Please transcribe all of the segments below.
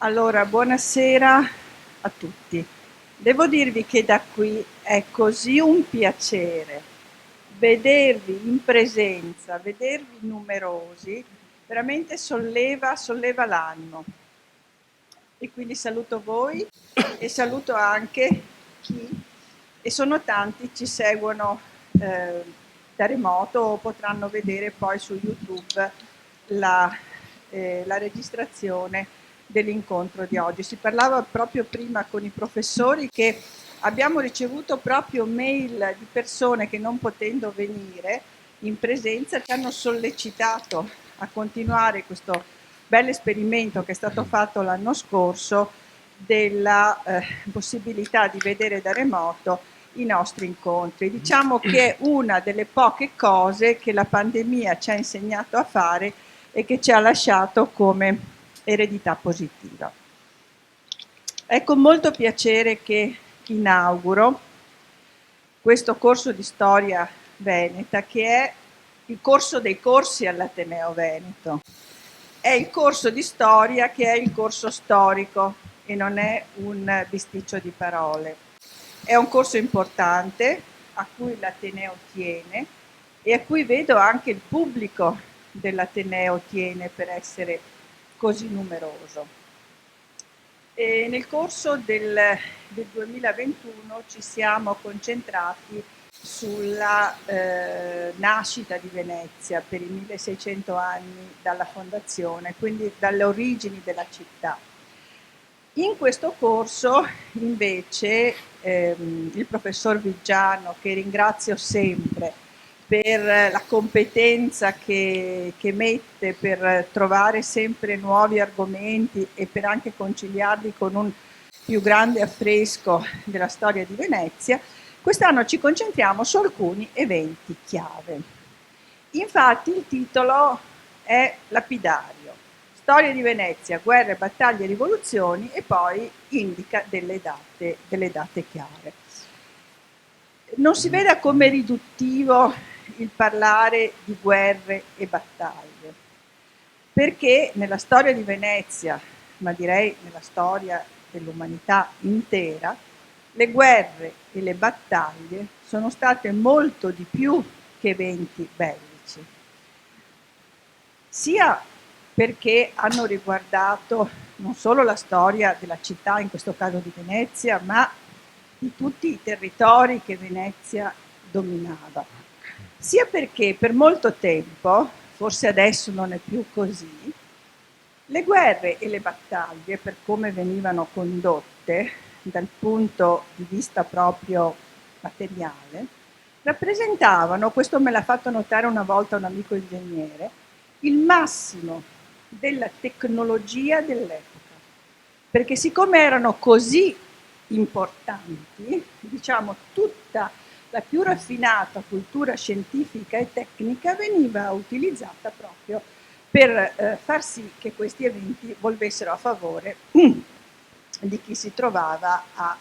Allora, buonasera a tutti. Devo dirvi che da qui è così un piacere vedervi in presenza, vedervi numerosi, veramente solleva l'animo. E quindi saluto voi e saluto anche chi, e sono tanti, ci seguono da remoto o potranno vedere poi su YouTube la registrazione dell'incontro di oggi. Si parlava proprio prima con i professori che abbiamo ricevuto proprio mail di persone che non potendo venire in presenza ci hanno sollecitato a continuare questo bell'esperimento che è stato fatto l'anno scorso della possibilità di vedere da remoto i nostri incontri. Diciamo che è una delle poche cose che la pandemia ci ha insegnato a fare e che ci ha lasciato come eredità positiva. È con molto piacere che inauguro questo corso di storia veneta, che è il corso dei corsi all'Ateneo Veneto. È il corso di storia che è il corso storico e non è un bisticcio di parole. È un corso importante a cui l'Ateneo tiene e a cui vedo anche il pubblico dell'Ateneo tiene per essere così numeroso. E nel corso del 2021 ci siamo concentrati sulla nascita di Venezia per i 1600 anni dalla fondazione, quindi dalle origini della città. In questo corso invece il professor Viggiano, che ringrazio sempre per la competenza che mette per trovare sempre nuovi argomenti e per anche conciliarli con un più grande affresco della storia di Venezia, quest'anno ci concentriamo su alcuni eventi chiave. Infatti il titolo è lapidario: Storia di Venezia, guerre, battaglie e rivoluzioni, e poi indica delle date chiare. Non si veda come riduttivo il parlare di guerre e battaglie, perché nella storia di Venezia, ma direi nella storia dell'umanità intera, le guerre e le battaglie sono state molto di più che eventi bellici, sia perché hanno riguardato non solo la storia della città, in questo caso di Venezia, ma di tutti i territori che Venezia dominava, sia perché per molto tempo, forse adesso non è più così, le guerre e le battaglie, per come venivano condotte dal punto di vista proprio materiale, rappresentavano, questo me l'ha fatto notare una volta un amico ingegnere, il massimo della tecnologia dell'epoca, perché siccome erano così importanti, diciamo tutta la più raffinata cultura scientifica e tecnica veniva utilizzata proprio per far sì che questi eventi volvessero a favore di chi si trovava a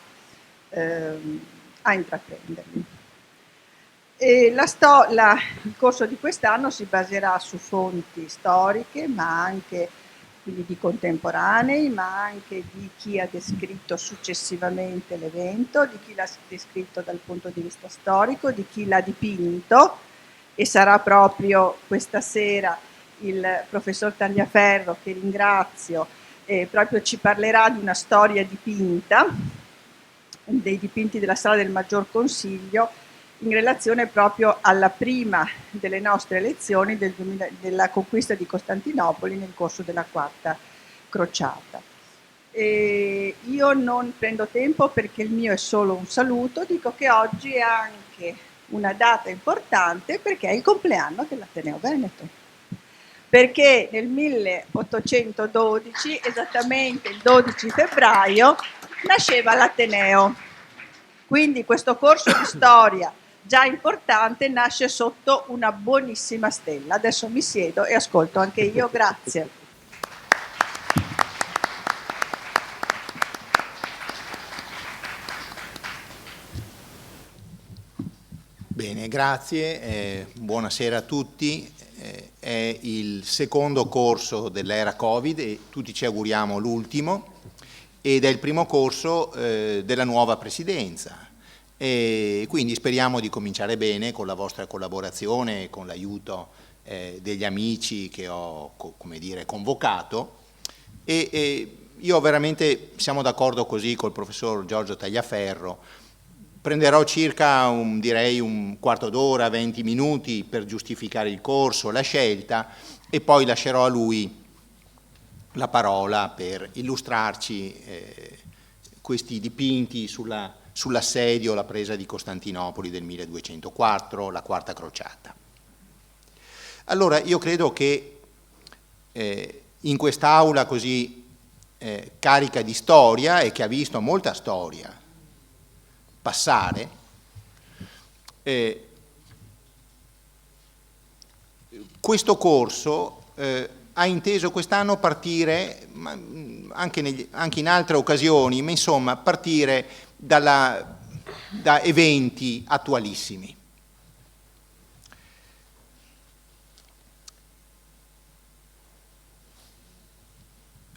intraprenderli. Il corso di quest'anno si baserà su fonti storiche, ma anche quindi di contemporanei, ma anche di chi ha descritto successivamente l'evento, di chi l'ha descritto dal punto di vista storico, di chi l'ha dipinto, e sarà proprio questa sera il professor Tagliaferro, che ringrazio, proprio ci parlerà di una storia dipinta, dei dipinti della Sala del Maggior Consiglio, in relazione proprio alla prima delle nostre elezioni della conquista di Costantinopoli nel corso della Quarta Crociata. Io non prendo tempo perché il mio è solo un saluto, dico che oggi è anche una data importante perché è il compleanno dell'Ateneo Veneto. Perché nel 1812, esattamente il 12 febbraio, nasceva l'Ateneo. Quindi questo corso di storia già importante nasce sotto una buonissima stella. Adesso mi siedo e ascolto anche io, grazie. Bene. Bene, grazie, buonasera a tutti. È il secondo corso dell'era Covid e tutti ci auguriamo l'ultimo, ed è il primo corso della nuova presidenza. E quindi speriamo di cominciare bene con la vostra collaborazione e con l'aiuto degli amici che ho, come dire, convocato. E io veramente siamo d'accordo così col professor Giorgio Tagliaferro. Prenderò circa direi un quarto d'ora, 20 minuti per giustificare il corso, la scelta, e poi lascerò a lui la parola per illustrarci questi dipinti sull'assedio, la presa di Costantinopoli del 1204, la Quarta Crociata. Allora, io credo che in quest'aula così carica di storia e che ha visto molta storia passare, questo corso ha inteso quest'anno partire, anche in altre occasioni, ma insomma partire da eventi attualissimi.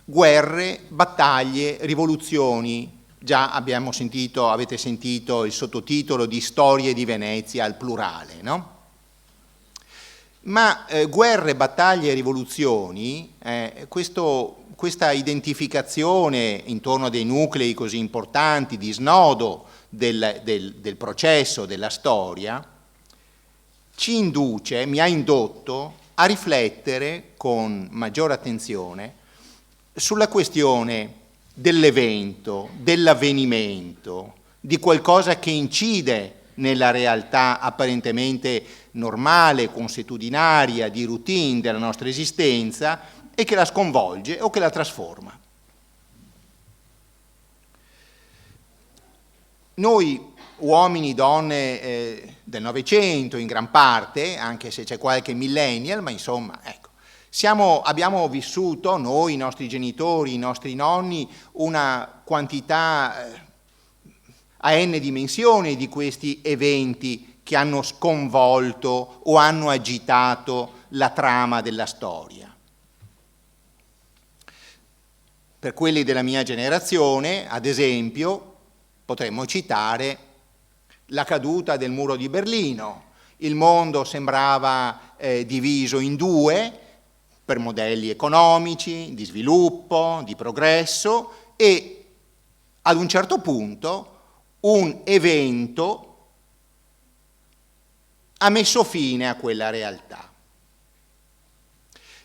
Guerre, battaglie, rivoluzioni. Già avete sentito il sottotitolo di Storie di Venezia al plurale, no? Ma guerre, battaglie e rivoluzioni, questa identificazione intorno a dei nuclei così importanti di snodo del processo della storia, mi ha indotto a riflettere con maggiore attenzione sulla questione dell'evento, dell'avvenimento, di qualcosa che incide nella realtà apparentemente normale, consuetudinaria, di routine della nostra esistenza e che la sconvolge o che la trasforma. Noi, uomini, donne del Novecento, in gran parte, anche se c'è qualche millennial, ma insomma, ecco, abbiamo vissuto, noi, i nostri genitori, i nostri nonni, una quantità a n dimensioni di questi eventi che hanno sconvolto o hanno agitato la trama della storia. Per quelli della mia generazione, ad esempio, potremmo citare la caduta del muro di Berlino. Il mondo sembrava diviso in due, per modelli economici, di sviluppo, di progresso, e ad un certo punto un evento ha messo fine a quella realtà.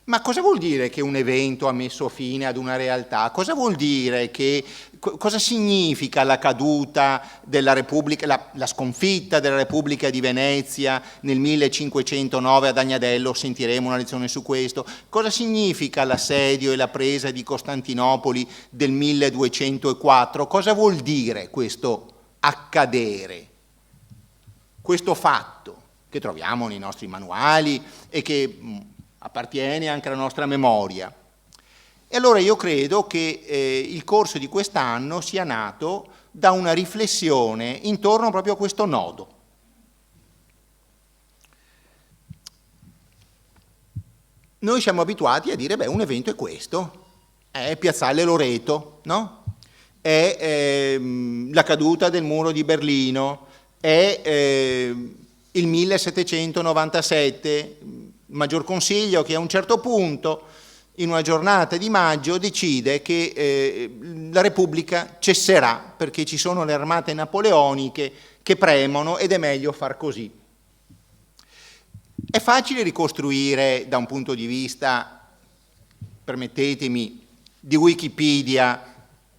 Ma cosa vuol dire che un evento ha messo fine ad una realtà? Cosa vuol dire cosa significa la caduta della Repubblica, la sconfitta della Repubblica di Venezia nel 1509 ad Agnadello? Sentiremo una lezione su questo. Cosa significa l'assedio e la presa di Costantinopoli del 1204? Cosa vuol dire questo accadere, questo fatto che troviamo nei nostri manuali e che appartiene anche alla nostra memoria? E allora io credo che il corso di quest'anno sia nato da una riflessione intorno proprio a questo nodo. Noi siamo abituati a dire, un evento è questo, è Piazzale Loreto, no? È la caduta del muro di Berlino, è il 1797, Maggior Consiglio che a un certo punto, in una giornata di maggio, decide che la Repubblica cesserà perché ci sono le armate napoleoniche che premono ed è meglio far così. È facile ricostruire da un punto di vista, permettetemi, di Wikipedia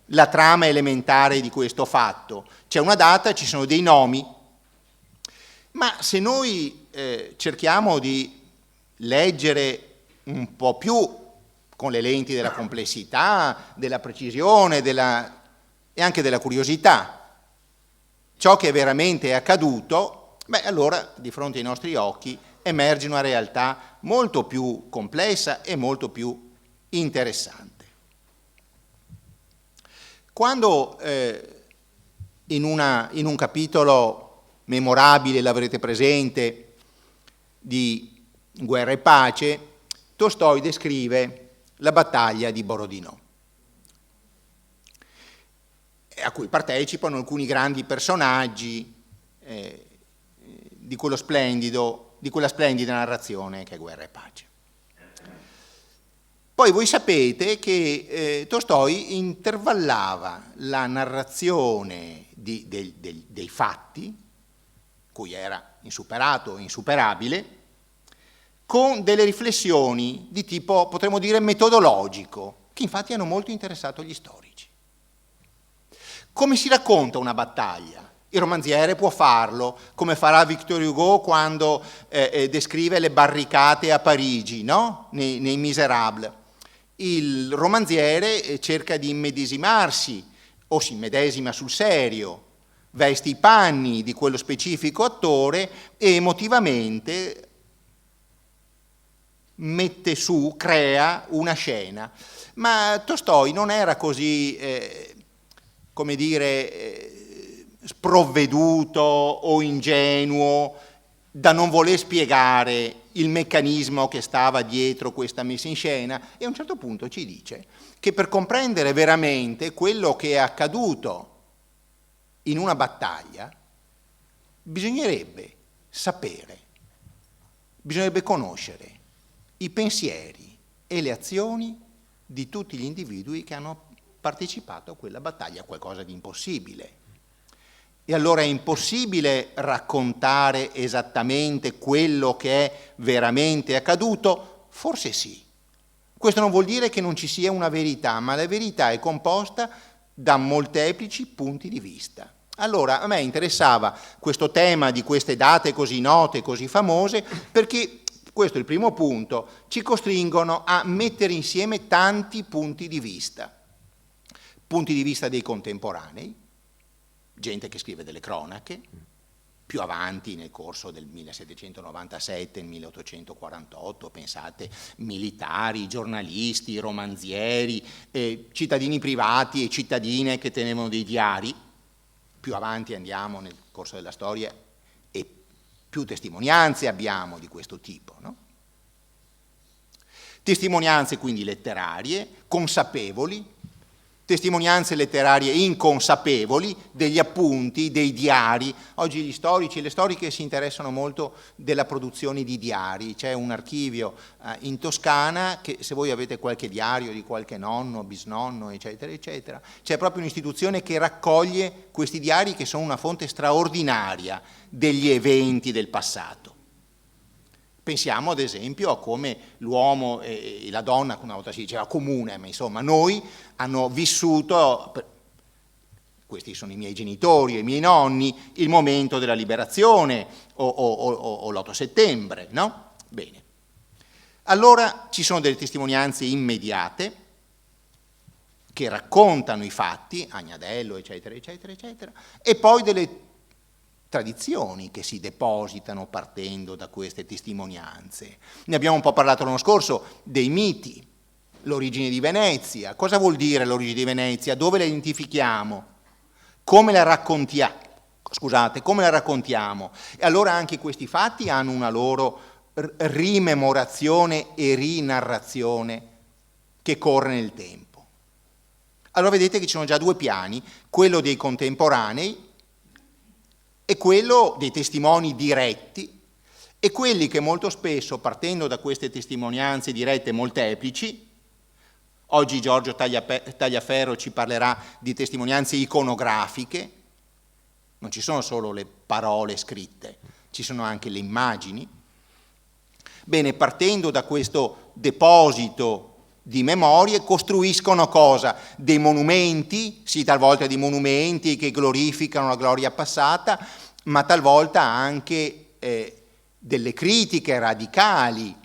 la trama elementare di questo fatto. C'è una data, ci sono dei nomi, ma se noi cerchiamo di leggere un po' più con le lenti della complessità, della precisione e anche della curiosità ciò che veramente è accaduto, allora di fronte ai nostri occhi emerge una realtà molto più complessa e molto più interessante. Quando in un capitolo memorabile, l'avrete presente, di Guerra e pace, Tolstoj descrive la battaglia di Borodino, a cui partecipano alcuni grandi personaggi di quella splendida narrazione che è Guerra e pace. Poi voi sapete che Tolstoj intervallava la narrazione dei fatti, cui era insuperato, insuperabile, con delle riflessioni di tipo, potremmo dire, metodologico, che infatti hanno molto interessato gli storici. Come si racconta una battaglia? Il romanziere può farlo, come farà Victor Hugo quando descrive le barricate a Parigi, no? Nei Misérables. Il romanziere cerca di immedesimarsi, o si immedesima sul serio, veste i panni di quello specifico attore e emotivamente mette su, crea una scena. Ma Tolstoj non era così, come dire, sprovveduto o ingenuo da non voler spiegare il meccanismo che stava dietro questa messa in scena, e a un certo punto ci dice che per comprendere veramente quello che è accaduto in una battaglia bisognerebbe sapere, bisognerebbe conoscere i pensieri e le azioni di tutti gli individui che hanno partecipato a quella battaglia, qualcosa di impossibile. E allora è impossibile raccontare esattamente quello che è veramente accaduto? Forse sì. Questo non vuol dire che non ci sia una verità, ma la verità è composta da molteplici punti di vista. Allora, a me interessava questo tema di queste date così note, così famose, perché questo è il primo punto, ci costringono a mettere insieme tanti punti di vista dei contemporanei, gente che scrive delle cronache, più avanti nel corso del 1797, 1848, pensate, militari, giornalisti, romanzieri, cittadini privati e cittadine che tenevano dei diari, più avanti andiamo nel corso della storia e più testimonianze abbiamo di questo tipo, no? Testimonianze quindi letterarie, consapevoli, testimonianze letterarie inconsapevoli, degli appunti, dei diari. Oggi gli storici e le storiche si interessano molto della produzione di diari. C'è un archivio in Toscana che, se voi avete qualche diario di qualche nonno, bisnonno, eccetera, eccetera, c'è proprio un'istituzione che raccoglie questi diari, che sono una fonte straordinaria degli eventi del passato. Pensiamo ad esempio a come l'uomo e la donna, una volta si diceva comune, ma insomma noi hanno vissuto, questi sono i miei genitori e i miei nonni, il momento della liberazione o l'8 settembre, no? Bene. Allora ci sono delle testimonianze immediate che raccontano i fatti, Agnadello, eccetera, eccetera, eccetera, e poi delle tradizioni che si depositano partendo da queste testimonianze. Ne abbiamo un po' parlato l'anno scorso, dei miti, l'origine di Venezia. Cosa vuol dire l'origine di Venezia? Dove la identifichiamo? Come la raccontiamo? Scusate, come la raccontiamo? E allora anche questi fatti hanno una loro rimemorazione e rinarrazione che corre nel tempo. Allora vedete che ci sono già due piani, quello dei contemporanei e quello dei testimoni diretti, e quelli che molto spesso, partendo da queste testimonianze dirette molteplici, oggi Giorgio Tagliaferro ci parlerà di testimonianze iconografiche, non ci sono solo le parole scritte, ci sono anche le immagini. Bene, partendo da questo deposito di memorie, costruiscono cosa? Dei monumenti, sì, talvolta dei monumenti che glorificano la gloria passata, ma talvolta anche delle critiche radicali,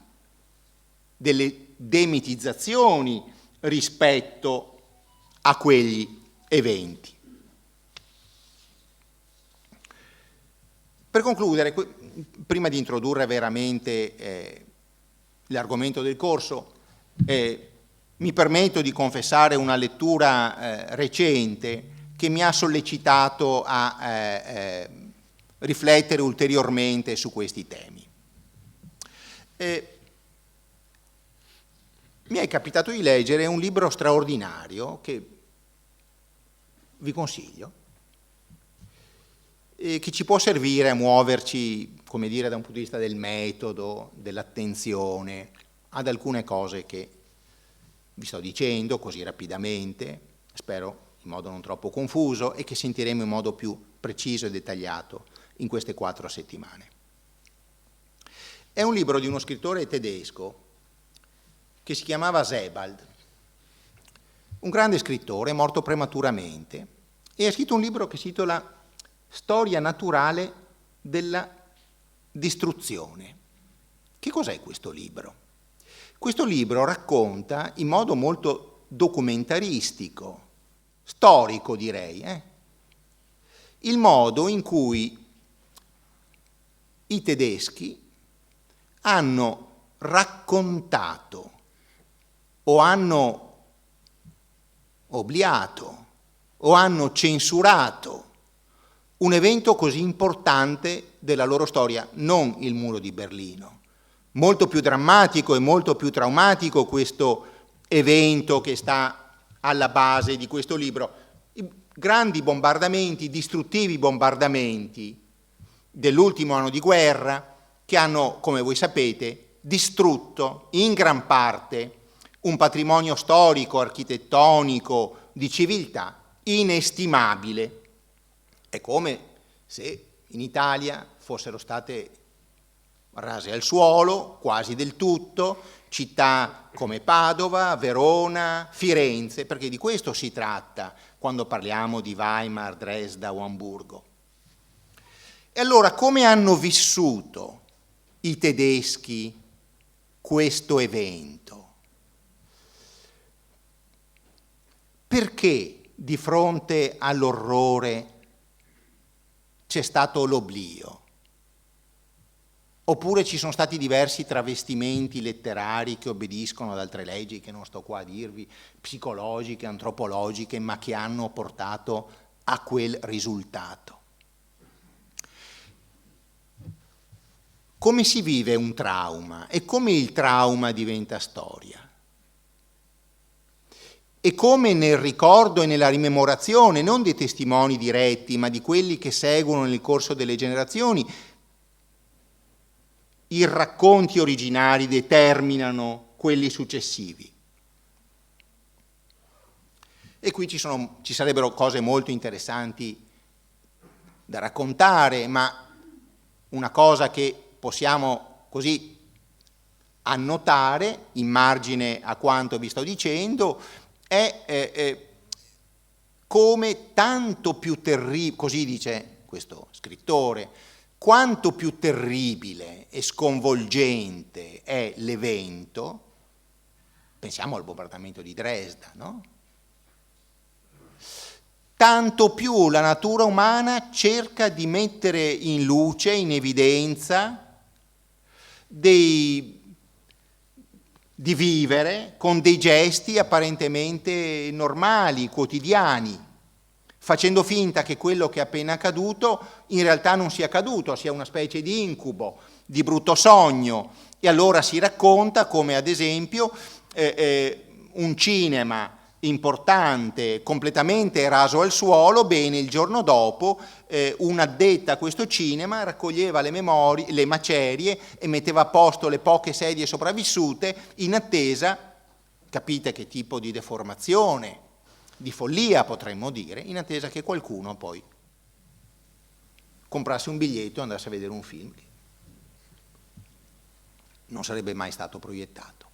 delle demitizzazioni rispetto a quegli eventi. Per concludere, prima di introdurre veramente l'argomento del corso, mi permetto di confessare una lettura recente che mi ha sollecitato a riflettere ulteriormente su questi temi. Mi è capitato di leggere un libro straordinario che vi consiglio, che ci può servire a muoverci, come dire, da un punto di vista del metodo, dell'attenzione, ad alcune cose che vi sto dicendo così rapidamente, spero in modo non troppo confuso, e che sentiremo in modo più preciso e dettagliato in queste 4 settimane. È un libro di uno scrittore tedesco che si chiamava Sebald, un grande scrittore, morto prematuramente, e ha scritto un libro che si intitola Storia naturale della distruzione. Che cos'è questo libro? Questo libro racconta in modo molto documentaristico, storico direi, il modo in cui i tedeschi hanno raccontato o hanno obliato o hanno censurato un evento così importante della loro storia, non il muro di Berlino. Molto più drammatico e molto più traumatico questo evento che sta alla base di questo libro. I grandi bombardamenti, distruttivi bombardamenti dell'ultimo anno di guerra che hanno, come voi sapete, distrutto in gran parte un patrimonio storico, architettonico, di civiltà inestimabile. È come se in Italia fossero state rase al suolo, quasi del tutto, città come Padova, Verona, Firenze, perché di questo si tratta quando parliamo di Weimar, Dresda o Amburgo. E allora come hanno vissuto i tedeschi questo evento? Perché di fronte all'orrore c'è stato l'oblio? Oppure ci sono stati diversi travestimenti letterari che obbediscono ad altre leggi che non sto qua a dirvi, psicologiche, antropologiche, ma che hanno portato a quel risultato. Come si vive un trauma e come il trauma diventa storia? E come nel ricordo e nella rimemorazione, non dei testimoni diretti, ma di quelli che seguono nel corso delle generazioni, i racconti originari determinano quelli successivi. E qui ci sarebbero cose molto interessanti da raccontare, ma una cosa che possiamo così annotare in margine a quanto vi sto dicendo è come tanto più terribile, così dice questo scrittore, quanto più terribile e sconvolgente è l'evento, pensiamo al bombardamento di Dresda, no? Tanto più la natura umana cerca di mettere in luce, in evidenza, di vivere con dei gesti apparentemente normali, quotidiani, facendo finta che quello che è appena accaduto in realtà non sia accaduto, sia una specie di incubo, di brutto sogno. E allora si racconta come, ad esempio, un cinema importante, completamente raso al suolo, bene, il giorno dopo un'addetta a questo cinema raccoglieva le macerie e metteva a posto le poche sedie sopravvissute in attesa, capite che tipo di deformazione, di follia potremmo dire, in attesa che qualcuno poi comprasse un biglietto e andasse a vedere un film che non sarebbe mai stato proiettato.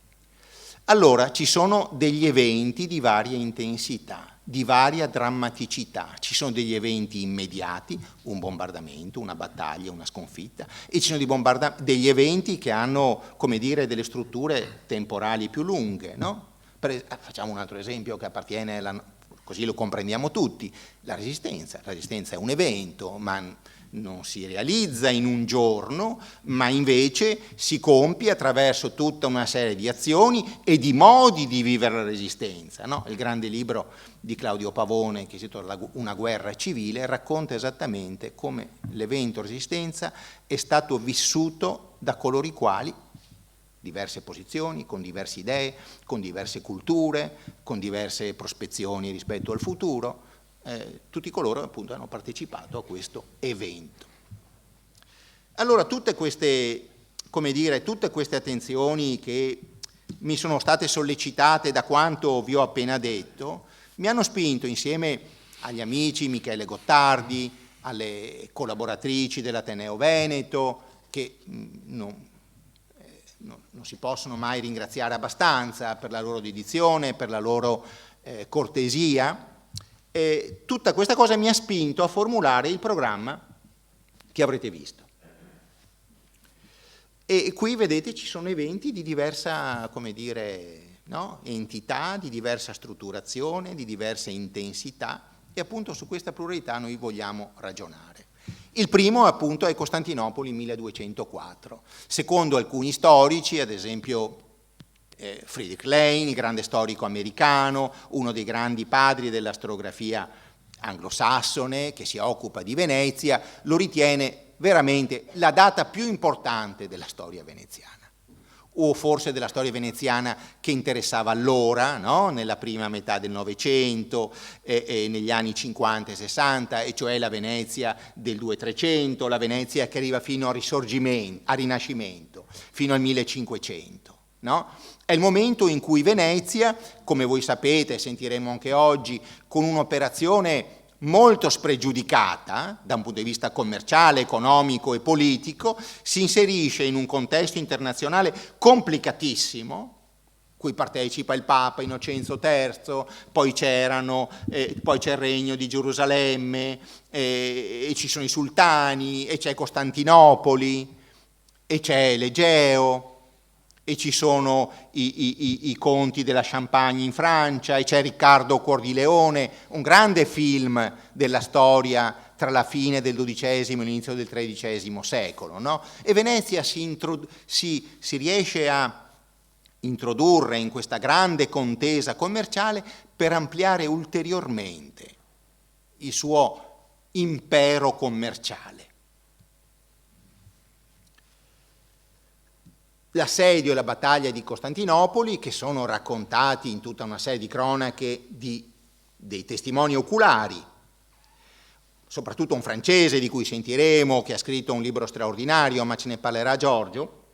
Allora ci sono degli eventi di varia intensità, di varia drammaticità, ci sono degli eventi immediati, un bombardamento, una battaglia, una sconfitta, e ci sono degli eventi che hanno, come dire, delle strutture temporali più lunghe, no? Facciamo un altro esempio che appartiene così lo comprendiamo tutti, la Resistenza. La Resistenza è un evento, ma non si realizza in un giorno, ma invece si compie attraverso tutta una serie di azioni e di modi di vivere la resistenza, no? Il grande libro di Claudio Pavone, che si intitola Una guerra civile, racconta esattamente come l'evento resistenza è stato vissuto da coloro i quali, diverse posizioni, con diverse idee, con diverse culture, con diverse prospezioni rispetto al futuro, tutti coloro appunto hanno partecipato a questo evento. Allora tutte queste, come dire, tutte queste attenzioni che mi sono state sollecitate da quanto vi ho appena detto, mi hanno spinto insieme agli amici Michele Gottardi, alle collaboratrici dell'Ateneo Veneto, che non si possono mai ringraziare abbastanza per la loro dedizione, per la loro cortesia. Tutta questa cosa mi ha spinto a formulare il programma che avrete visto. E qui vedete ci sono eventi di diversa, come dire, no? Entità, di diversa strutturazione, di diversa intensità, e appunto su questa pluralità noi vogliamo ragionare. Il primo appunto è Costantinopoli 1204. Secondo alcuni storici, ad esempio Friedrich Lane, il grande storico americano, uno dei grandi padri della storiografia anglosassone che si occupa di Venezia, lo ritiene veramente la data più importante della storia veneziana, o forse della storia veneziana che interessava allora, no? Nella prima metà del Novecento e negli anni 50 e 60, e cioè la Venezia del 200-300, la Venezia che arriva fino al Risorgimento, al Rinascimento, fino al 1500. No? È il momento in cui Venezia, come voi sapete, sentiremo anche oggi, con un'operazione molto spregiudicata da un punto di vista commerciale, economico e politico, si inserisce in un contesto internazionale complicatissimo, cui partecipa il Papa Innocenzo III, poi c'è il Regno di Gerusalemme, e ci sono i sultani, e c'è Costantinopoli, e c'è l'Egeo, e ci sono i conti della Champagne in Francia, e c'è Riccardo Cuor di Leone, un grande film della storia tra la fine del XII e l'inizio del XIII secolo, no? E Venezia si riesce a introdurre in questa grande contesa commerciale per ampliare ulteriormente il suo impero commerciale. L'assedio e la battaglia di Costantinopoli, che sono raccontati in tutta una serie di cronache dei testimoni oculari, soprattutto un francese di cui sentiremo, che ha scritto un libro straordinario, ma ce ne parlerà Giorgio.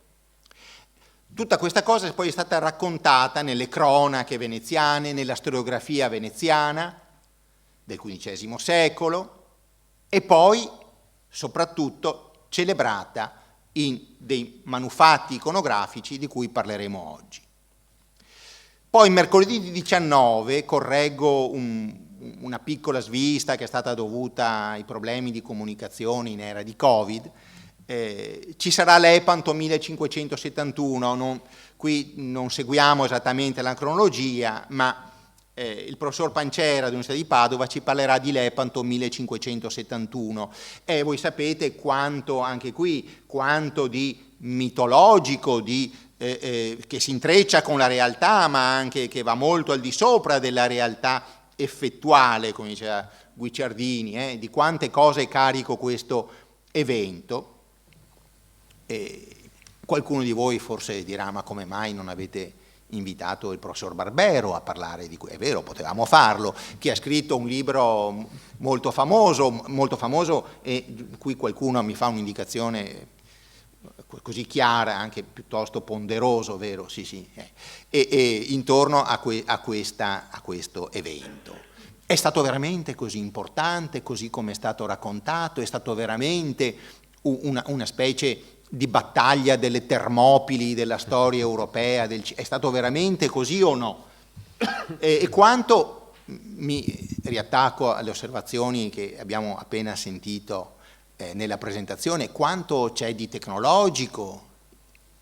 Tutta questa cosa poi è stata raccontata nelle cronache veneziane, nella storiografia veneziana del XV secolo, e poi soprattutto celebrata in dei manufatti iconografici di cui parleremo oggi. Poi mercoledì 19, correggo una piccola svista che è stata dovuta ai problemi di comunicazione in era di Covid, ci sarà l'Epanto 1571, qui non seguiamo esattamente la cronologia, ma il professor Pancera dell'Università di Padova ci parlerà di Lepanto 1571, e voi sapete quanto, anche qui, quanto di mitologico, che si intreccia con la realtà, ma anche che va molto al di sopra della realtà effettuale, come diceva Guicciardini, di quante cose è carico questo evento. Qualcuno di voi forse dirà: ma come mai non avete invitato il professor Barbero a parlare di questo? È vero, potevamo farlo, che ha scritto un libro molto famoso, e qui qualcuno mi fa un'indicazione così chiara, anche piuttosto ponderoso, vero? Sì. E intorno a questo evento. È stato veramente così importante, così come è stato raccontato? È stato veramente una specie di battaglia delle Termopili della storia europea? È stato veramente così o no? E quanto, mi riattacco alle osservazioni che abbiamo appena sentito nella presentazione, quanto c'è di tecnologico,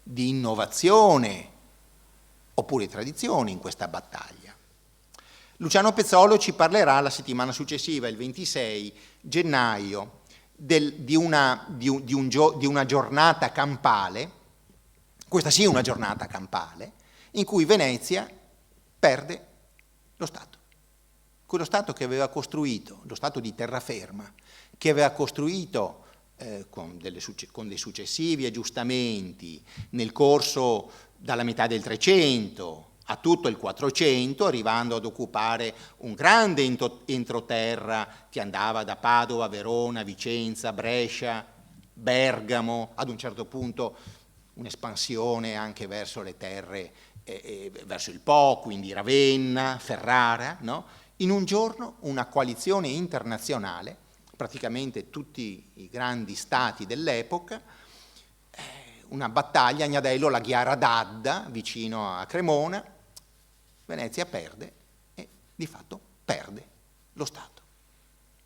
di innovazione oppure di tradizione in questa battaglia. Luciano Pezzolo ci parlerà la settimana successiva, il 26 gennaio, di una giornata campale, questa sì è una giornata campale, in cui Venezia perde lo Stato. Quello Stato che aveva costruito, lo Stato di terraferma, che aveva costruito con dei successivi aggiustamenti nel corso dalla metà del 300 a tutto il 400, arrivando ad occupare un grande entroterra che andava da Padova, Verona, Vicenza, Brescia, Bergamo, ad un certo punto un'espansione anche verso le terre, verso il Po, quindi Ravenna, Ferrara, no? In un giorno una coalizione internazionale, praticamente tutti i grandi stati dell'epoca, una battaglia, Agnadello, la Ghiara d'Adda, vicino a Cremona, Venezia perde e di fatto perde lo Stato.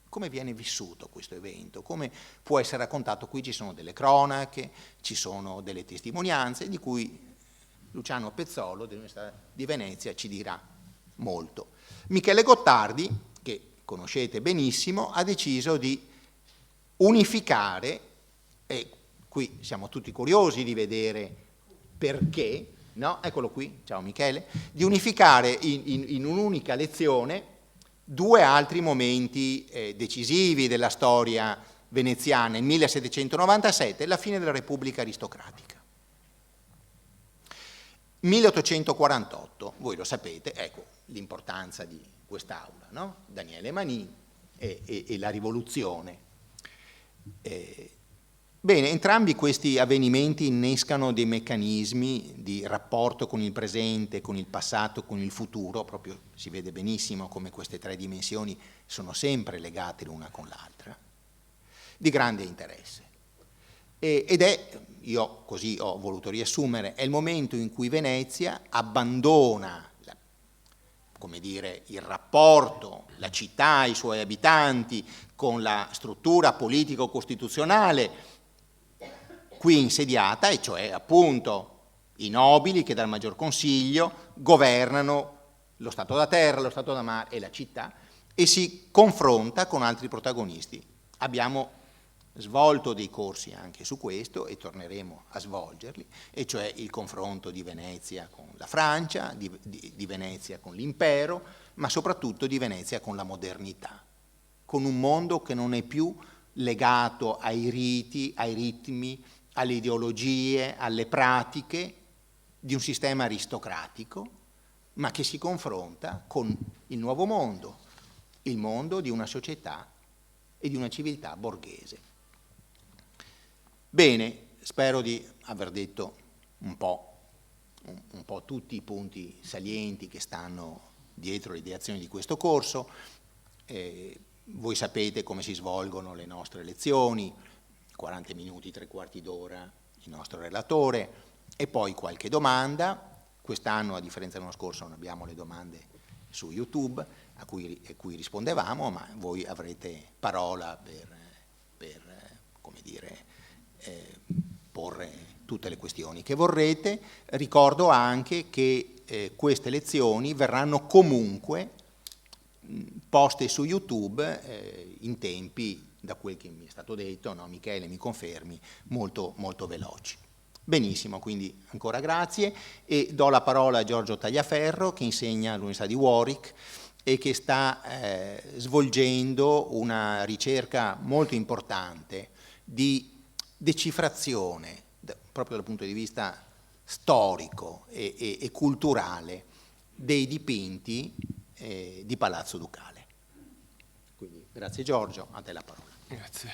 Come viene vissuto questo evento? Come può essere raccontato? Qui ci sono delle cronache, ci sono delle testimonianze di cui Luciano Pezzolo dell'Università di Venezia ci dirà molto. Michele Gottardi, che conoscete benissimo, ha deciso di unificare, e qui siamo tutti curiosi di vedere perché, no? Eccolo qui, ciao Michele, di unificare in un'unica lezione due altri momenti decisivi della storia veneziana, il 1797 e la fine della Repubblica aristocratica. 1848, voi lo sapete, ecco l'importanza di quest'aula, no? Daniele Manin e la rivoluzione. Bene, entrambi questi avvenimenti innescano dei meccanismi di rapporto con il presente, con il passato, con il futuro, proprio si vede benissimo come queste tre dimensioni sono sempre legate l'una con l'altra, di grande interesse. Ed è, io così ho voluto riassumere, è il momento in cui Venezia abbandona, come dire, il rapporto, la città, i suoi abitanti, con la struttura politico-costituzionale qui insediata, e cioè appunto i nobili che dal Maggior Consiglio governano lo Stato da terra, lo Stato da mare e la città, e si confronta con altri protagonisti. Abbiamo svolto dei corsi anche su questo e torneremo a svolgerli, e cioè il confronto di Venezia con la Francia, di Venezia con l'impero, ma soprattutto di Venezia con la modernità, con un mondo che non è più legato ai riti, ai ritmi, alle ideologie, alle pratiche di un sistema aristocratico, ma che si confronta con il nuovo mondo, il mondo di una società e di una civiltà borghese. Bene, spero di aver detto un po' tutti i punti salienti che stanno dietro l'ideazione di questo corso. Voi sapete come si svolgono le nostre lezioni, 40 minuti, 3/4 d'ora il nostro relatore e poi qualche domanda. Quest'anno, a differenza dell'anno scorso, non abbiamo le domande su YouTube a cui rispondevamo, ma voi avrete parola per come dire, porre tutte le questioni che vorrete. Ricordo anche che queste lezioni verranno comunque poste su YouTube in tempi, da quel che mi è stato detto, no, Michele mi confermi, molto, molto veloci. Benissimo, quindi ancora grazie e do la parola a Giorgio Tagliaferro che insegna all'Università di Warwick e che sta svolgendo una ricerca molto importante di decifrazione, proprio dal punto di vista storico e culturale, dei dipinti di Palazzo Ducale. Quindi grazie Giorgio, a te la parola. Grazie.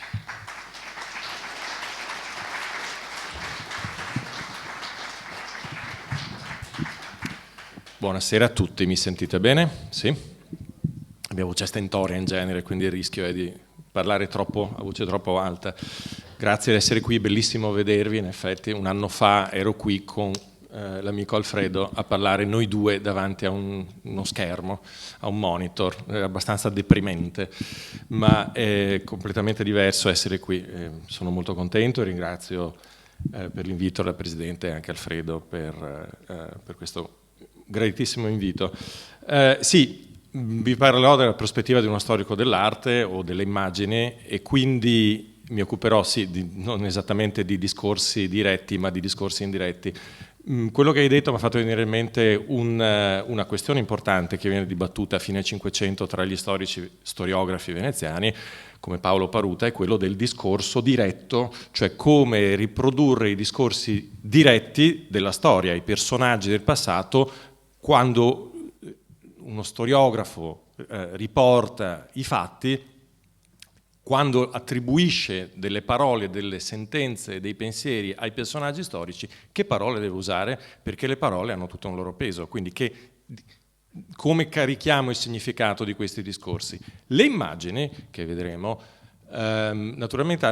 Buonasera a tutti, mi sentite bene? Sì? Abbiamo voce stentoria in genere, quindi il rischio è di parlare troppo, a voce troppo alta. Grazie di essere qui, bellissimo vedervi, in effetti un anno fa ero qui con l'amico Alfredo a parlare noi due davanti a uno schermo, a un monitor, abbastanza deprimente, ma è completamente diverso essere qui. Sono molto contento e ringrazio per l'invito alla Presidente e anche Alfredo per questo graditissimo invito. Sì, vi parlerò dalla prospettiva di uno storico dell'arte o dell'immagine e quindi mi occuperò non esattamente di discorsi diretti, ma di discorsi indiretti. Quello che hai detto mi ha fatto venire in mente una questione importante che viene dibattuta a fine Cinquecento tra gli storiografi veneziani, come Paolo Paruta, è quello del discorso diretto, cioè come riprodurre i discorsi diretti della storia, i personaggi del passato, quando uno storiografo riporta i fatti, quando attribuisce delle parole, delle sentenze, dei pensieri ai personaggi storici, che parole deve usare? Perché le parole hanno tutto un loro peso, quindi come carichiamo il significato di questi discorsi? Le immagini, che vedremo, naturalmente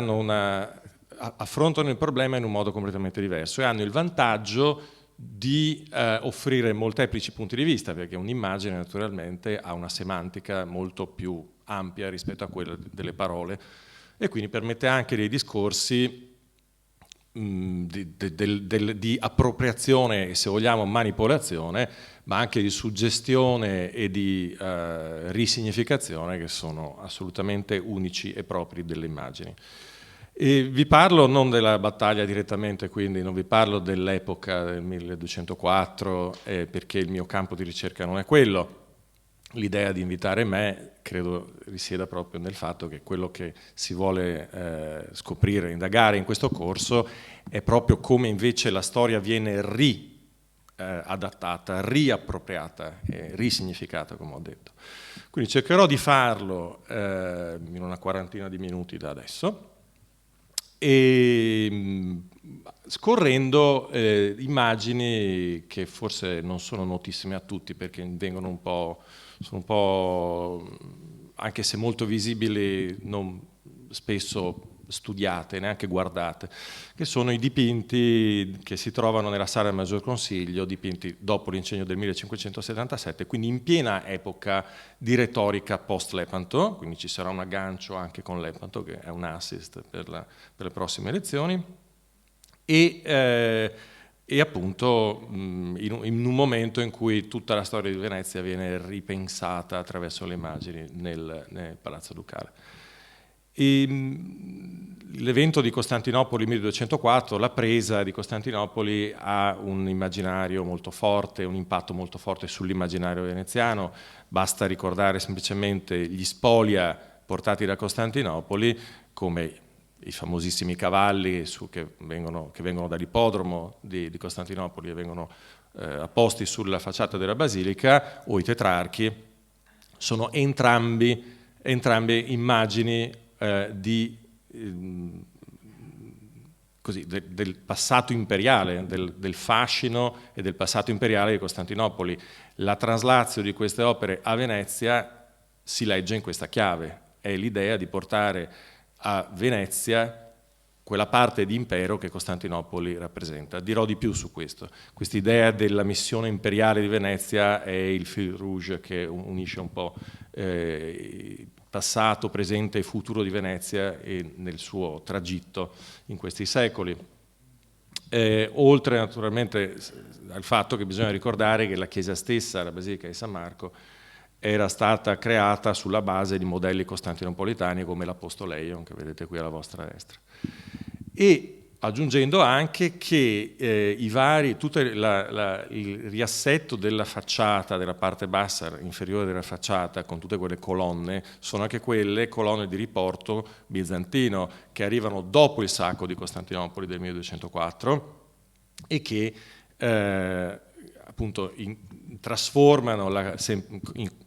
affrontano il problema in un modo completamente diverso e hanno il vantaggio di offrire molteplici punti di vista, perché un'immagine naturalmente ha una semantica molto più ampia rispetto a quella delle parole e quindi permette anche dei discorsi di appropriazione e, se vogliamo, manipolazione, ma anche di suggestione e di risignificazione, che sono assolutamente unici e propri delle immagini. E vi parlo non della battaglia direttamente, quindi non vi parlo dell'epoca del 1204, perché il mio campo di ricerca non è quello. L'idea di invitare me credo risieda proprio nel fatto che quello che si vuole scoprire, indagare in questo corso è proprio come invece la storia viene adattata, riappropriata e risignificata, come ho detto. Quindi cercherò di farlo in una quarantina di minuti da adesso, e scorrendo immagini che forse non sono notissime a tutti, perché sono un po', anche se molto visibili, non spesso studiate, neanche guardate, che sono i dipinti che si trovano nella sala del Maggior Consiglio, dipinti dopo l'incendio del 1577, quindi in piena epoca di retorica post-Lepanto, quindi ci sarà un aggancio anche con Lepanto, che è un assist per le prossime elezioni, e appunto in un momento in cui tutta la storia di Venezia viene ripensata attraverso le immagini nel Palazzo Ducale. L'evento di Costantinopoli 1204, la presa di Costantinopoli, ha un immaginario molto forte, un impatto molto forte sull'immaginario veneziano. Basta ricordare semplicemente gli spolia portati da Costantinopoli, come i famosissimi cavalli che vengono dall'ippodromo di Costantinopoli e vengono apposti sulla facciata della basilica, o i tetrarchi. Sono entrambe immagini del passato imperiale, del fascino e del passato imperiale di Costantinopoli. La traslatio di queste opere a Venezia si legge in questa chiave, è l'idea di portare a Venezia quella parte di impero che Costantinopoli rappresenta. Dirò di più su questo. Quest'idea della missione imperiale di Venezia è il fil rouge che unisce un po' passato, presente e futuro di Venezia e nel suo tragitto in questi secoli. Oltre naturalmente al fatto che bisogna ricordare che la chiesa stessa, la Basilica di San Marco, era stata creata sulla base di modelli costantinopolitani come l'Apostoleion, che vedete qui alla vostra destra. E aggiungendo anche che il riassetto della facciata, della parte bassa inferiore della facciata, con tutte quelle colonne, sono anche quelle colonne di riporto bizantino che arrivano dopo il sacco di Costantinopoli del 1204 e che appunto trasformano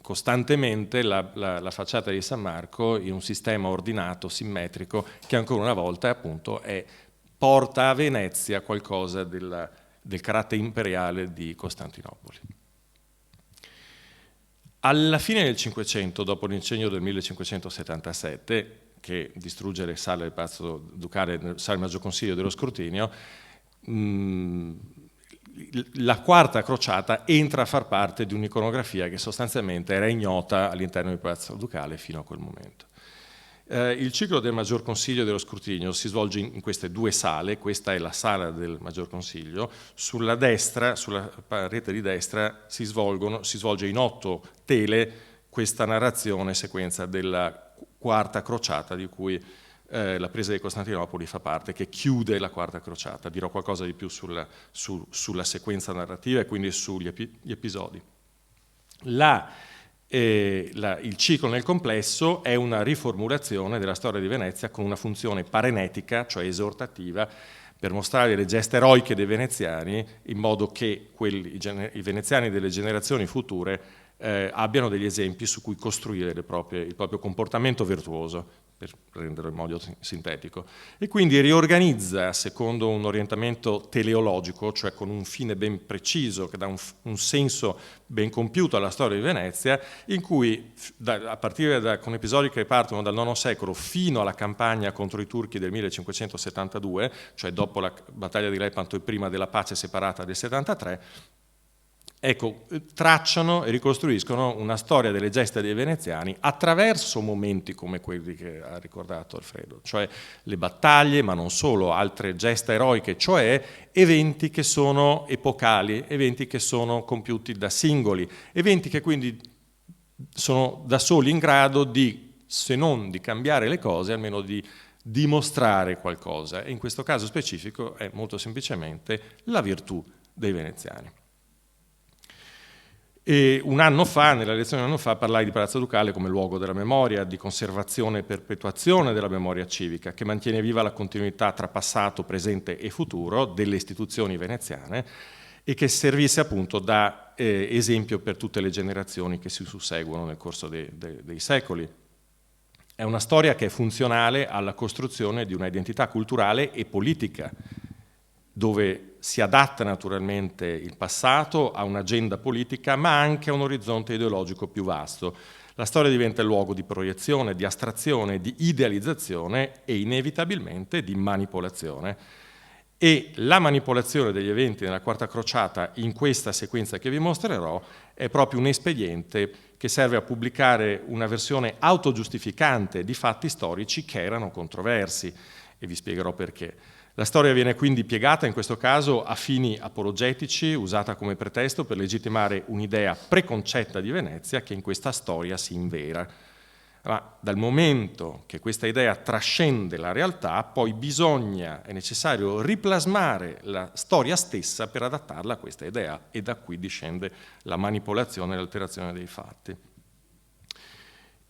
costantemente la facciata di San Marco in un sistema ordinato, simmetrico, che ancora una volta appunto porta a Venezia qualcosa del carattere imperiale di Costantinopoli. Alla fine del Cinquecento, dopo l'incendio del 1577, che distrugge le sale del Palazzo Ducale, le sale del Maggior Consiglio dello scrutinio, la quarta crociata entra a far parte di un'iconografia che sostanzialmente era ignota all'interno del Palazzo Ducale fino a quel momento. Il ciclo del Maggior Consiglio dello scrutinio si svolge in queste due sale. Questa è la sala del Maggior Consiglio. Sulla destra, sulla parete di destra, si svolge in 8 tele questa narrazione sequenza della quarta crociata di cui la presa di Costantinopoli fa parte, che chiude la Quarta Crociata. Dirò qualcosa di più sulla sequenza narrativa e quindi sugli episodi. Il ciclo nel complesso è una riformulazione della storia di Venezia con una funzione parenetica, cioè esortativa, per mostrare le gesta eroiche dei veneziani, in modo che i veneziani delle generazioni future abbiano degli esempi su cui costruire il proprio comportamento virtuoso, per renderlo in modo sintetico, e quindi riorganizza secondo un orientamento teleologico, cioè con un fine ben preciso, che dà un senso ben compiuto alla storia di Venezia, in cui a partire con episodi che partono dal IX secolo fino alla campagna contro i turchi del 1572, cioè dopo la battaglia di Lepanto e prima della pace separata del 73, ecco, tracciano e ricostruiscono una storia delle gesta dei veneziani attraverso momenti come quelli che ha ricordato Alfredo, cioè le battaglie, ma non solo, altre gesta eroiche, cioè eventi che sono epocali, eventi che sono compiuti da singoli, eventi che quindi sono da soli in grado di, se non di cambiare le cose, almeno di dimostrare qualcosa. E in questo caso specifico è molto semplicemente la virtù dei veneziani. E nella lezione di un anno fa, parlai di Palazzo Ducale come luogo della memoria, di conservazione e perpetuazione della memoria civica, che mantiene viva la continuità tra passato, presente e futuro delle istituzioni veneziane e che servisse appunto da esempio per tutte le generazioni che si susseguono nel corso dei secoli. È una storia che è funzionale alla costruzione di una identità culturale e politica, dove si adatta naturalmente il passato a un'agenda politica, ma anche a un orizzonte ideologico più vasto. La storia diventa il luogo di proiezione, di astrazione, di idealizzazione e inevitabilmente di manipolazione. E la manipolazione degli eventi nella Quarta Crociata, in questa sequenza che vi mostrerò, è proprio un espediente che serve a pubblicare una versione autogiustificante di fatti storici che erano controversi, e vi spiegherò perché. La storia viene quindi piegata, in questo caso, a fini apologetici, usata come pretesto per legittimare un'idea preconcetta di Venezia che in questa storia si invera. Ma dal momento che questa idea trascende la realtà, poi è necessario riplasmare la storia stessa per adattarla a questa idea, e da qui discende la manipolazione e l'alterazione dei fatti.